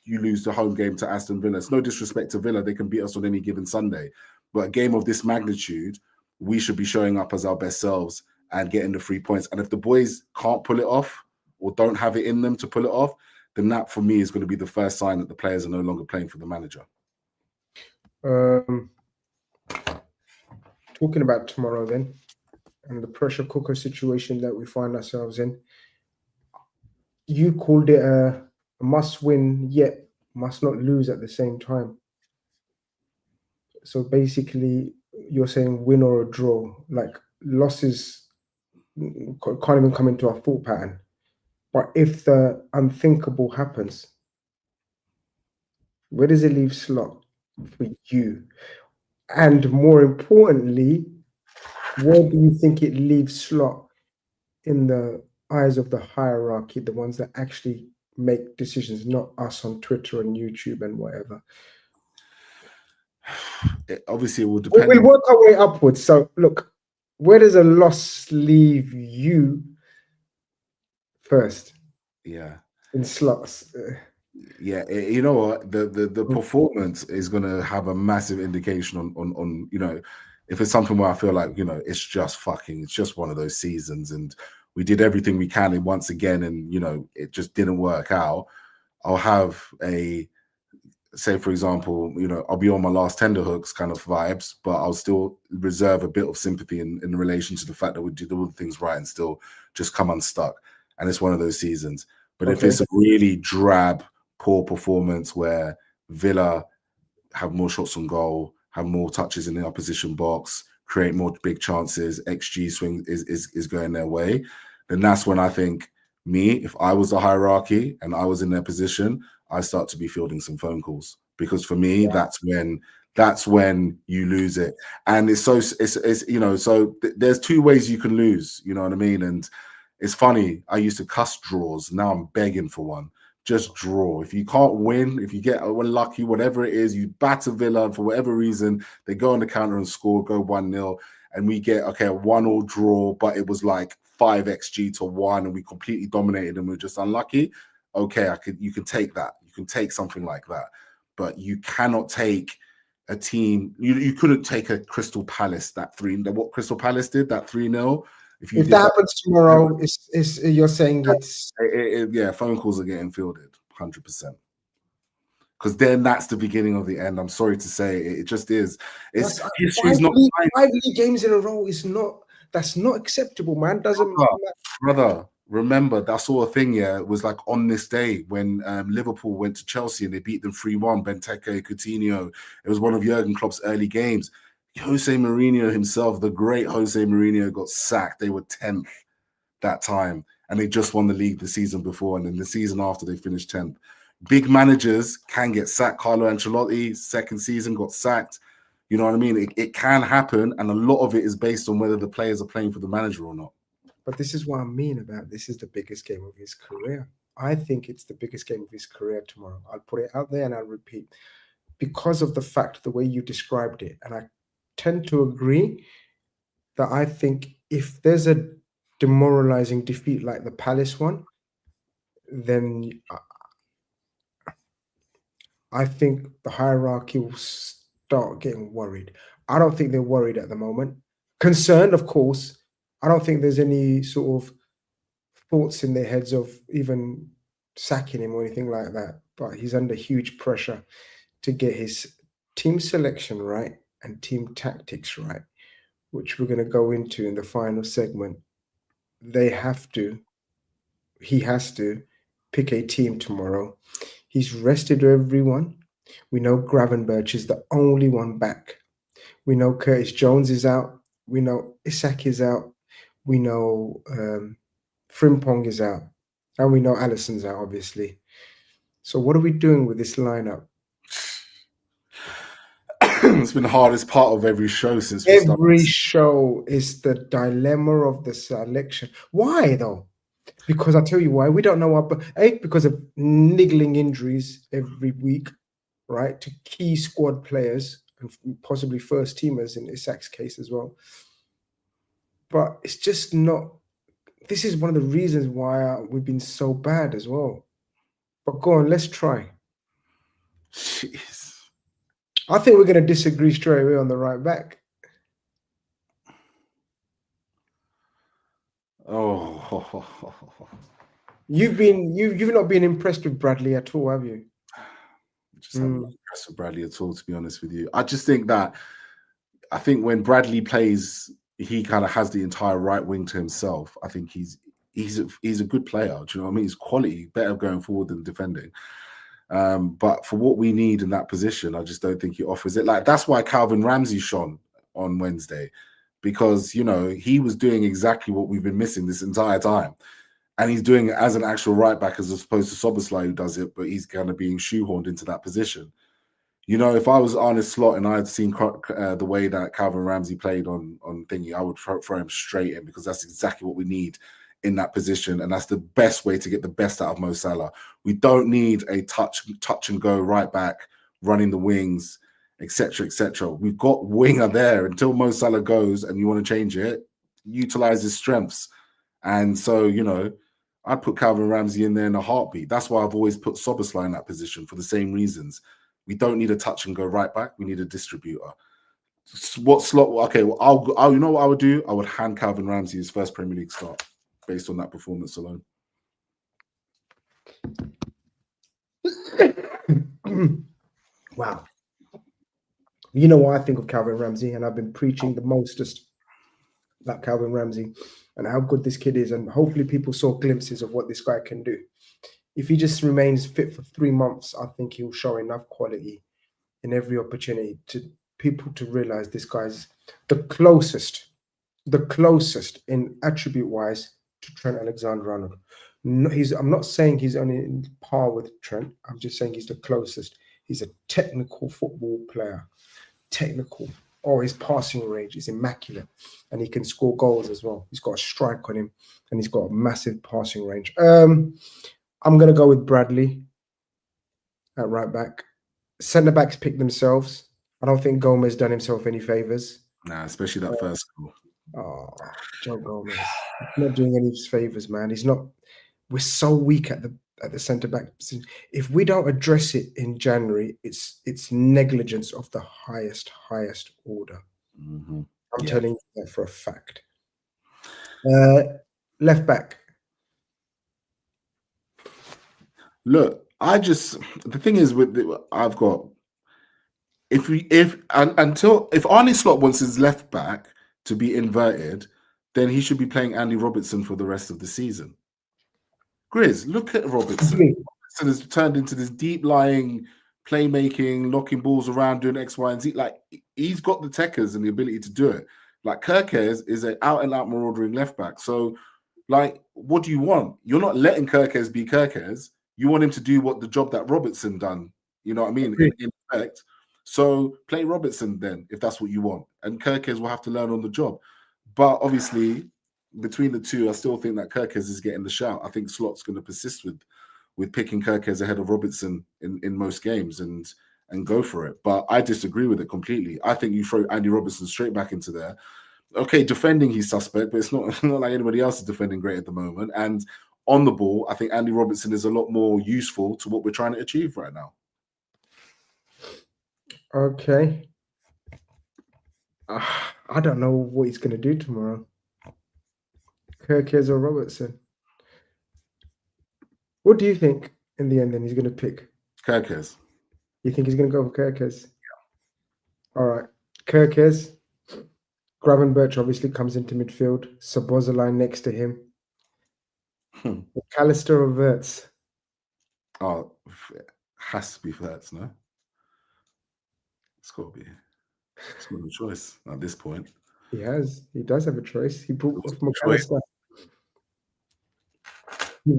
you lose the home game to Aston Villa. It's no disrespect to Villa. They can beat us on any given Sunday. But a game of this magnitude, we should be showing up as our best selves and getting the 3 points. And if the boys can't pull it off or don't have it in them to pull it off, then that for me is going to be the first sign that the players are no longer playing for the manager. Talking about tomorrow then, and the pressure cooker situation that we find ourselves in, you called it a must win yet must not lose at the same time. So basically you're saying win or a draw, like losses can't even come into our thought pattern. But if the unthinkable happens, where does it leave Slot for you? And more importantly, where do you think it leaves Slot in the eyes of the hierarchy, the ones that actually make decisions, not us on Twitter and YouTube and whatever? Obviously, it will depend. We'll work our way upwards. So, look, where does a loss leave you first? Yeah. In Slots. Yeah, you know what? The performance is going to have a massive indication on you know, if it's something where I feel like, you know, it's just one of those seasons and we did everything we can and once again and, you know, it just didn't work out. I'll have say, for example, you know, I'll be on my last tenderhooks kind of vibes, but I'll still reserve a bit of sympathy in relation to the fact that we did all the things right and still just come unstuck. And it's one of those seasons. But if it's a really drab, poor performance where Villa have more shots on goal, have more touches in the opposition box, create more big chances, XG swing is going their way, then that's when I think if I was the hierarchy and I was in their position, I start to be fielding some phone calls, because for me, that's when you lose it. And it's you know, so there's two ways you can lose, you know what I mean? And it's funny, I used to cuss draws. Now I'm begging for one. Just draw. If you can't win, if you get unlucky, whatever it is, you batter Villa and for whatever reason, they go on the counter and score, go 1-0, and we get, a 1-1 draw, but it was like 5 XG to 1 and we completely dominated and we we're just unlucky. Okay, you can take that. You can take something like that. But you cannot take a team, you couldn't take a Crystal Palace, what Crystal Palace did, that 3-0. If that happens tomorrow, you're saying it's... Yeah, phone calls are getting fielded, 100%. Because then that's the beginning of the end. I'm sorry to say, it just is. History's not 5 league games in a row is not... That's not acceptable, man. Brother, remember, that's all a thing, yeah. It was like on this day when Liverpool went to Chelsea and they beat them 3-1, Benteke, Coutinho. It was one of Jurgen Klopp's early games. Jose Mourinho himself, the great Jose Mourinho, got sacked. They were 10th that time, and they just won the league the season before, and then the season after they finished 10th. Big managers can get sacked. Carlo Ancelotti, second season, got sacked. You know what I mean? It can happen, and a lot of it is based on whether the players are playing for the manager or not. But this is what I mean about this is the biggest game of his career. I think it's the biggest game of his career tomorrow. I'll put it out there and I'll repeat. Because of the fact, the way you described it, and I tend to agree that I think if there's a demoralizing defeat like the Palace one, then I think the hierarchy will start getting worried. I don't think they're worried at the moment. Concerned, of course. I don't think there's any sort of thoughts in their heads of even sacking him or anything like that. But he's under huge pressure to get his team selection right and team tactics right, which we're going to go into in the final segment. He has to pick a team tomorrow. He's rested everyone. We know Gravenberch is the only one back. We know Curtis Jones is out. We know Isak is out. We know Frimpong is out. And we know Alisson's out, obviously. So what are we doing with this lineup? It's been the hardest part of every show since we started. Every show is the dilemma of the selection. Why, though? Because I'll tell you why. We don't know because of niggling injuries every week, right, to key squad players and possibly first teamers in Isak's case as well. But it's just not. This is one of the reasons why we've been so bad as well. But go on, let's try. Jeez. I think we're going to disagree straight away on the right back. Oh, You've not been impressed with Bradley at all, have you? Just haven't been impressed with Bradley at all, to be honest with you. I think when Bradley plays, he kind of has the entire right wing to himself. I think he's a good player. Do you know what I mean? He's quality, better going forward than defending. But for what we need in that position, I just don't think he offers it. Like, that's why Calvin Ramsey shone on Wednesday, because, you know, he was doing exactly what we've been missing this entire time. And he's doing it as an actual right back as opposed to Szoboszlai, who does it, but he's kind of being shoehorned into that position. You know, if I was Arne Slot and I had seen the way that Calvin Ramsey played on thingy, I would throw him straight in, because that's exactly what we need in that position, and that's the best way to get the best out of Mo Salah. We don't need a touch and go right back running the wings, etc., etc. We've got winger there until Mo Salah goes, and you want to change it, utilize his strengths. And so, you know, I'd put Calvin Ramsey in there in a heartbeat. That's why I've always put Szoboszlai in that position, for the same reasons. We don't need a touch and go right back. We need a distributor. What Slot? Okay, well, I'll you know what I would do? I would hand Calvin Ramsey his first Premier League start based on that performance alone. Wow. You know what I think of Calvin Ramsey, and I've been preaching the mostest about Calvin Ramsey and how good this kid is, and hopefully people saw glimpses of what this guy can do. If he just remains fit for 3 months, I think he'll show enough quality in every opportunity to people to realize this guy's the closest in attribute-wise to Trent Alexander-Arnold. No, I'm not saying he's only in par with Trent. I'm just saying he's the closest. He's a technical football player. Technical. Oh, his passing range is immaculate, and he can score goals as well. He's got a strike on him, and he's got a massive passing range. I'm going to go with Bradley at right back. Centre backs pick themselves. I don't think Gomez done himself any favors. Nah, especially that first goal. Oh, Joe Gomez. He's not doing any favors, man. He's not. We're so weak at the centre back position. If we don't address it in January, it's negligence of the highest order. I'm telling you that for a fact. Left back. Look, the thing is I've got, if Arne Slot wants his left back to be inverted, then he should be playing Andy Robertson for the rest of the season. Grizz, look at Robertson. Robertson has turned into this deep-lying, playmaking, knocking balls around, doing X, Y, and Z. Like, he's got the techers and the ability to do it. Like, Kerkez is an out-and-out maraudering left back. So, like, what do you want? You're not letting Kerkez be Kerkez. You want him to do the job that Robertson done. You know what I mean? In effect. So play Robertson then, if that's what you want. And Kerkez will have to learn on the job. But obviously, between the two, I still think that Kerkez is getting the shout. I think Slot's going to persist with picking Kerkez ahead of Robertson in most games and go for it. But I disagree with it completely. I think you throw Andy Robertson straight back into there. Okay, defending he's suspect, but it's not like anybody else is defending great at the moment. And on the ball, I think Andy Robertson is a lot more useful to what we're trying to achieve right now. Okay. I don't know what he's going to do tomorrow. Kerkez or Robertson? What do you think in the end then he's going to pick? Kerkez. You think he's going to go for Kerkez? Yeah. All right. Kerkez. Gravenberch obviously comes into midfield. Szoboszlai next to him. McAllister or Wirtz? Oh, it has to be Wirtz, no? It's got to be. It's not a choice at this point. He does have a choice. He put off McAllister. He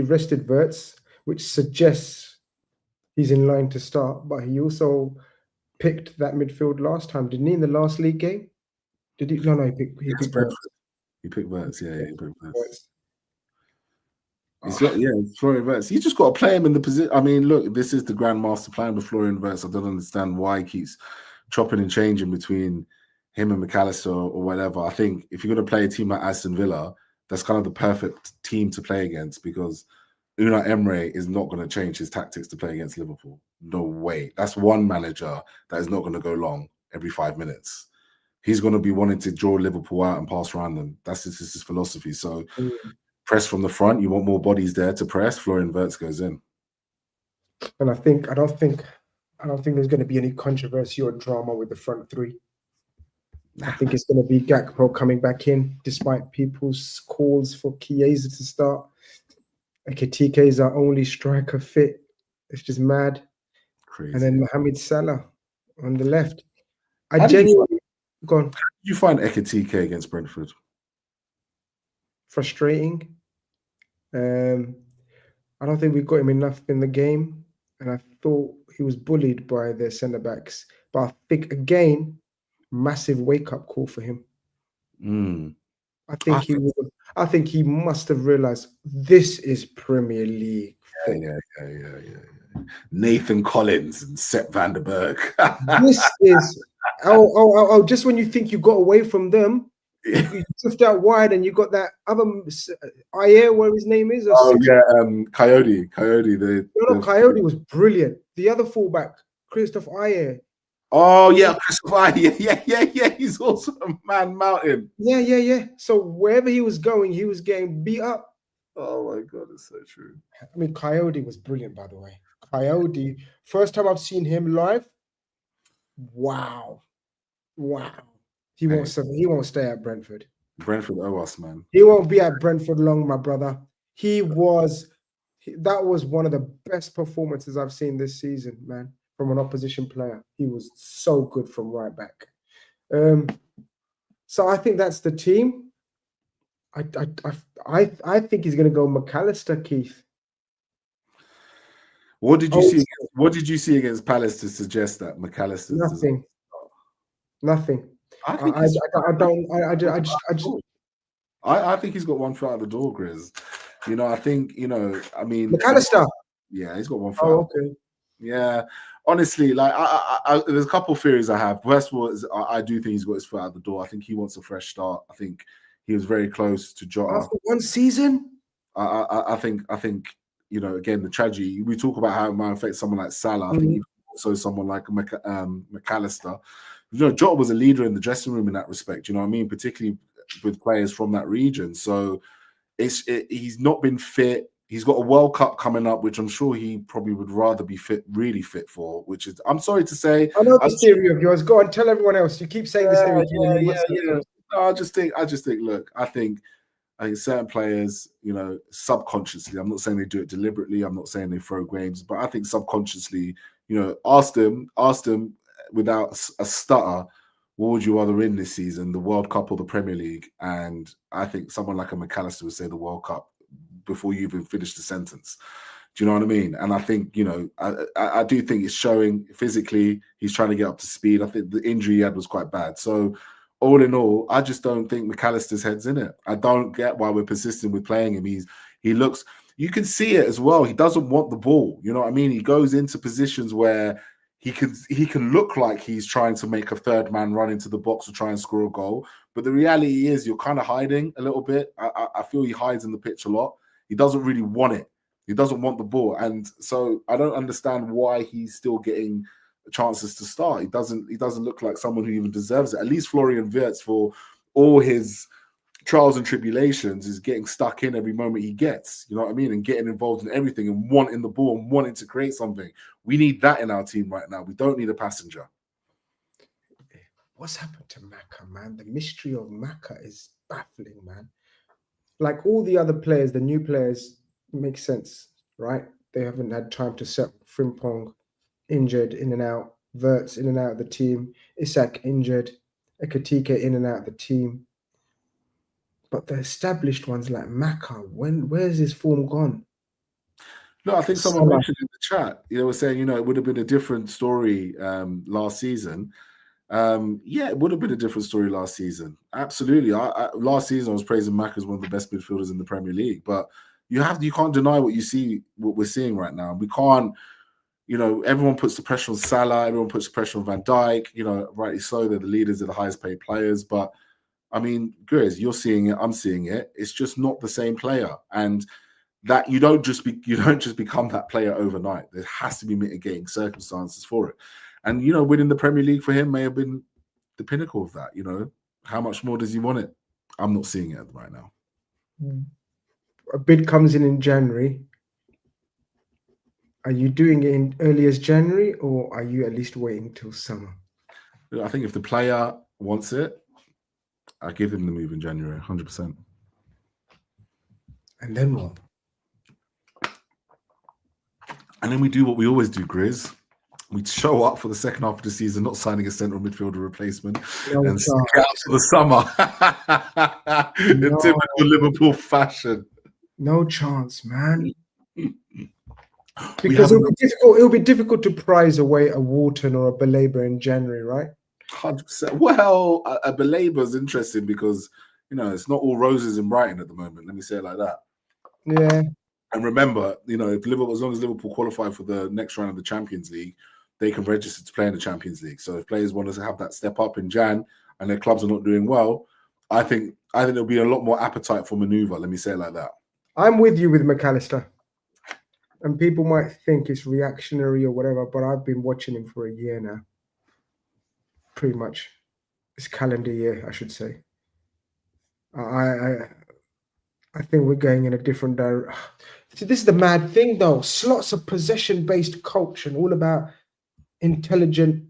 rested Wirtz, which suggests he's in line to start, but he also picked that midfield last time, didn't he, in the last league game? Did he? No, he picked Wirtz. He picked Wirtz, yeah, he picked Wirtz. It's Florian Wirtz. You just got to play him in the position. I mean, look, this is the grandmaster plan with Florian Wirtz. I don't understand why he keeps chopping and changing between him and McAllister or whatever. I think if you're going to play a team like Aston Villa, that's kind of the perfect team to play against, because Unai Emery is not going to change his tactics to play against Liverpool. No way. That's one manager that is not going to go long every 5 minutes. He's going to be wanting to draw Liverpool out and pass around them. That's his philosophy. So press from the front. You want more bodies there to press. Florian Wirtz goes in. And I don't think there's going to be any controversy or drama with the front three. I think it's going to be Gakpo coming back in, despite people's calls for Chiesa to start. Ekitike is our only striker fit. It's just mad. Crazy. And then Mohamed Salah on the left. Go on. How did you find Ekitike against Brentford? Frustrating. I don't think we got him enough in the game. And I thought he was bullied by their centre-backs. But I think, again, massive wake-up call for him. I think he must have realised this is Premier League. Yeah. Nathan Collins and Sepp van der Berg. This is just when you think you got away from them, you drift out wide and you got that other Ayer, where his name is. Coyote. Coyote was brilliant. The other fullback, Christoph Ayer. Oh yeah, Christoph Ayer. Yeah. He's also a man mountain. Yeah. So wherever he was going, he was getting beat up. Oh my God, it's so true. I mean, Coyote was brilliant, by the way. Coyote, first time I've seen him live. Wow. He won't stay at Brentford. Brentford owe us, man. He won't be at Brentford long, my brother. That was one of the best performances I've seen this season, man, from an opposition player. He was so good from right back. So I think that's the team. I think he's going to go McAllister, Keith. What did you see? What did you see against Palace to suggest that McAllister? Nothing. I think he's got one foot out the door, Grizz. McAllister. Yeah, he's got one foot. Oh, okay. Yeah, honestly, there's a couple of theories I have. First of all, I do think he's got his foot out the door. I think he wants a fresh start. I think he was very close to Jota after one season. I think again, the tragedy. We talk about how it might affect someone like Salah. I think also someone like McAllister. Jota was a leader in the dressing room in that respect. You know what I mean? Particularly with players from that region. So he's not been fit. He's got a World Cup coming up, which I'm sure he probably would rather be really fit for. Which is, I'm sorry to say, I know this theory of yours. Go on, tell everyone else. You keep saying this theory. Yeah. No, I just think. Look, I think certain players, subconsciously. I'm not saying they do it deliberately. I'm not saying they throw games, but I think subconsciously, ask them without a stutter, what would you rather win this season, the World Cup or the Premier League? And I think someone like a McAllister would say the World Cup before you even finish the sentence. Do you know what I mean? And I think, I do think it's showing physically. He's trying to get up to speed. I think the injury he had was quite bad. So all in all, I just don't think McAllister's head's in it. I don't get why we're persistent with playing him. He looks, you can see it as well. He doesn't want the ball. You know what I mean? He goes into positions where he can look like he's trying to make a third man run into the box or try and score a goal. But the reality is you're kind of hiding a little bit. I feel he hides in the pitch a lot. He doesn't really want it. He doesn't want the ball. And so I don't understand why he's still getting chances to start. He doesn't look like someone who even deserves it. At least Florian Wirtz, for all his trials and tribulations, is getting stuck in every moment he gets, you know what I mean, and getting involved in everything and wanting the ball and wanting to create something. We need that in our team right now. We don't need a passenger. What's happened to Maka, man? The mystery of Maka is baffling, man. Like all the other players, the new players make sense, right? They haven't had time to settle. Frimpong injured, in and out. Wirtz in and out of the team. Isak injured. Ekitike in and out of the team. But the established ones like Maka, where's his form gone? No, I think someone mentioned in the chat, they were saying, it would have been a different story last season. Yeah, it would have been a different story last season. Absolutely. Last season, I was praising Maka as one of the best midfielders in the Premier League. But you can't deny what we're seeing right now. We can't, everyone puts the pressure on Salah, everyone puts the pressure on Van Dijk, rightly so, they're the leaders, they're the highest paid players. But I mean, Grizz, you're seeing it, I'm seeing it. It's just not the same player. And that you don't just become that player overnight. There has to be mitigating circumstances for it. And winning the Premier League for him may have been the pinnacle of that. How much more does he want it? I'm not seeing it right now. A bid comes in January. Are you doing it in early as January, or are you at least waiting till summer? I think if the player wants it, I give him the move in January, 100%. And then what? And then we do what we always do, Grizz. We show up for the second half of the season, not signing a central midfielder replacement, and stick out for the summer in typical Liverpool fashion. No chance, man. Because it'll be difficult to prize away a Wharton or a Baleba in January, right? 100%. Well, a Baleba is interesting because it's not all roses in Brighton at the moment. Let me say it like that. Yeah. And remember, if Liverpool, as long as Liverpool qualify for the next round of the Champions League, they can register to play in the Champions League. So if players want to have that step up in Jan and their clubs are not doing well, I think there'll be a lot more appetite for manoeuvre. Let me say it like that. I'm with you with McAllister. And people might think it's reactionary or whatever, but I've been watching him for a year now. Pretty much. It's calendar year, I should say. I think we're going in a different direction. See, this is the mad thing, though. Slot's a possession-based coach and all about intelligent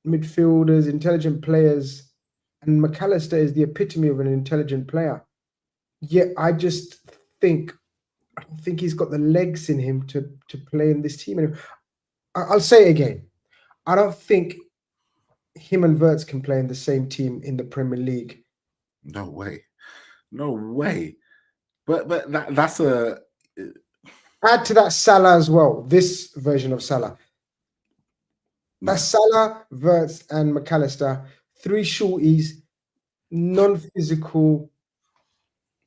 midfielders, intelligent players. And McAllister is the epitome of an intelligent player. Yet I just think... I don't think he's got the legs in him to play in this team anymore. I'll say it again. I don't think him and Wirtz can play in the same team in the Premier League. No way. No way. But that's a... Add to that Salah as well. This version of Salah. That's Salah, Wirtz, and McAllister. 3 shorties, non-physical...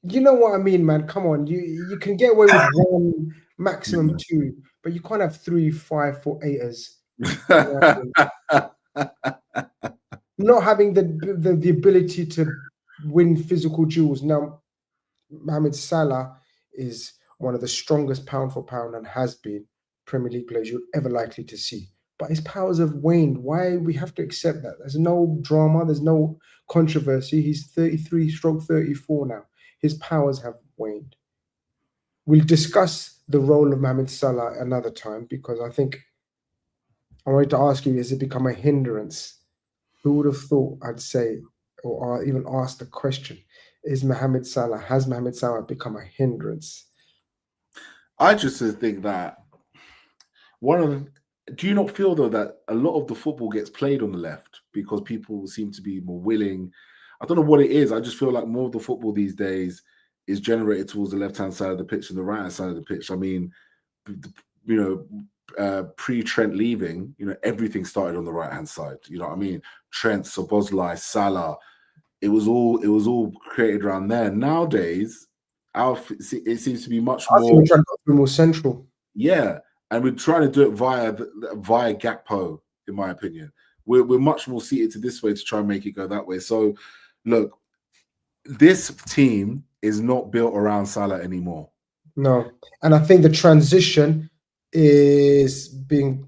You know what I mean, man? Come on. You can get away with 1, maximum 2, but you can't have 3, 5, 4 8ers. Not having the ability to win physical duels. Now, Mohamed Salah is one of the strongest pound for pound and has been Premier League players you're ever likely to see. But his powers have waned. Why we have to accept that? There's no drama. There's no controversy. He's 33/34 now. His powers have waned. We'll discuss the role of Mohamed Salah another time because I think I wanted to ask you, has it become a hindrance? Who would have thought I'd say or even ask the question, has Mohamed Salah become a hindrance? I just think that do you not feel though that a lot of the football gets played on the left because people seem to be more willing? I don't know what it is. I just feel like more of the football these days is generated towards the left-hand side of the pitch than the right-hand side of the pitch. I mean, pre-Trent leaving, everything started on the right-hand side. You know what I mean? Trent, Szoboszlai, Salah, it was all created around there. Nowadays, it seems to be much more. I think we're trying to go more central. Yeah, and we're trying to do it via Gakpo, in my opinion. We're much more seated to this way to try and make it go that way. So, look, this team is not built around Salah anymore. No, and I think the transition is the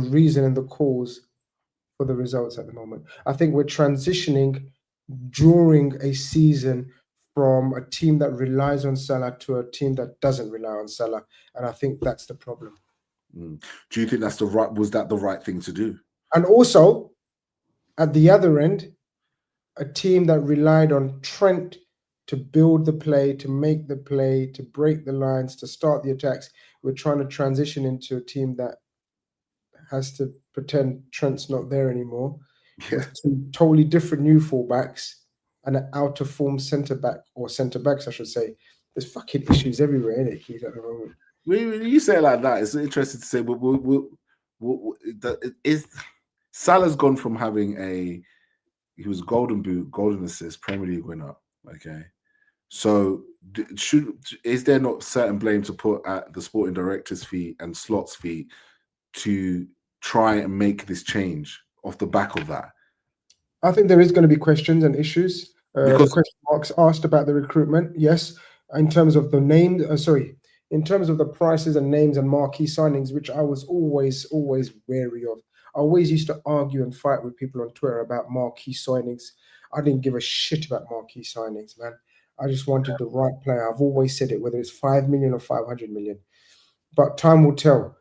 reason and the cause for the results at the moment. I think we're transitioning during a season from a team that relies on Salah to a team that doesn't rely on Salah, and I think that's the problem. Do you think was that the right thing to do? And also, at the other end, a team that relied on Trent to build the play, to make the play, to break the lines, to start the attacks. We're trying to transition into a team that has to pretend Trent's not there anymore. Yeah. With 2 totally different new fullbacks and an out of form centre-backs, I should say. There's fucking issues everywhere, isn't it, Keith, at the moment? When you say it like that, it's interesting to say. Salah's gone from having he was Golden Boot, Golden Assist, Premier League winner. Okay, so is there not certain blame to put at the sporting director's feet and Slot's feet to try and make this change off the back of that? I think there is going to be questions and issues. The question marks asked about the recruitment. Yes, in terms of the name, in terms of the prices and names and marquee signings, which I was always wary of. I always used to argue and fight with people on Twitter about marquee signings. I didn't give a shit about marquee signings, man. I just wanted the right player. I've always said it, whether it's 5 million or 500 million. But time will tell.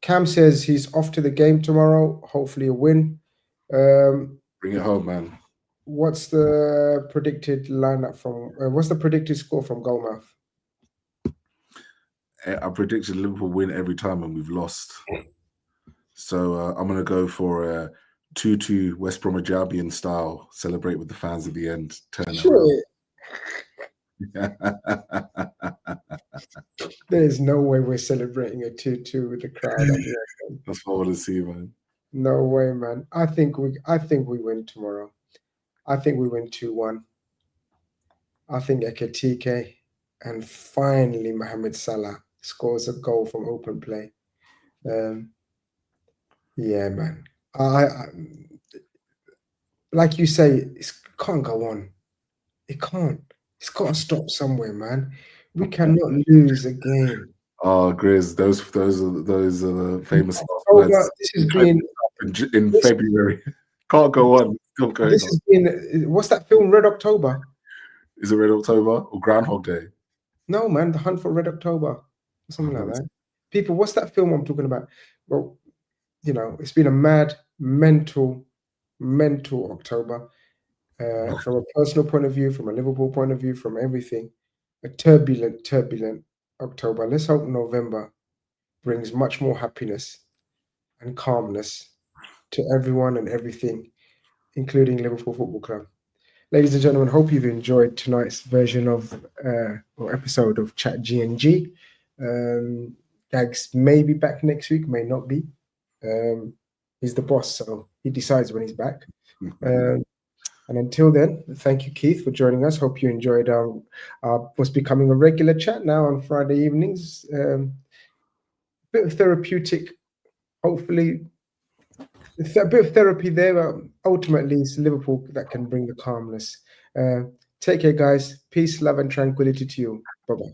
Cam says he's off to the game tomorrow. Hopefully a win. Bring it home, man. What's the predicted lineup from? What's the predicted score from Goalmouth? I predicted Liverpool win every time and we've lost. So I'm going to go for a 2-2 West Bromwich Albion style. Celebrate with the fans at the end. Turn it around. There's no way we're celebrating a 2-2 with the crowd. That's what I want to see, man. No way, man. I think we win tomorrow. I think we win 2-1. I think Ekitike and finally Mohamed Salah scores a goal from open play. Yeah, man. I like you say, it can't go on. It can't. It's got to stop somewhere, man. We cannot lose again. Oh, Grizz, those are the famous words. This has been in February. Can't go on. Still going this has been. What's that film? Red October. Is it Red October or Groundhog Day? No, man. The Hunt for Red October. Something like that. People, what's that film I'm talking about? Well, you know, it's been a mad, mental October. From a personal point of view, from a Liverpool point of view, from everything. A turbulent October. Let's hope November brings much more happiness and calmness to everyone and everything, including Liverpool Football Club. Ladies and gentlemen, hope you've enjoyed tonight's version of or episode of Chat G&G. Gags may be back next week, may not be. He's the boss, so he decides when he's back. And until then, thank you, Keith, for joining us. Hope you enjoyed what's becoming a regular chat now on Friday evenings. Bit of therapeutic, hopefully. A bit of therapy there, but ultimately it's Liverpool that can bring the calmness. Take care, guys. Peace, love, and tranquility to you. Bye-bye.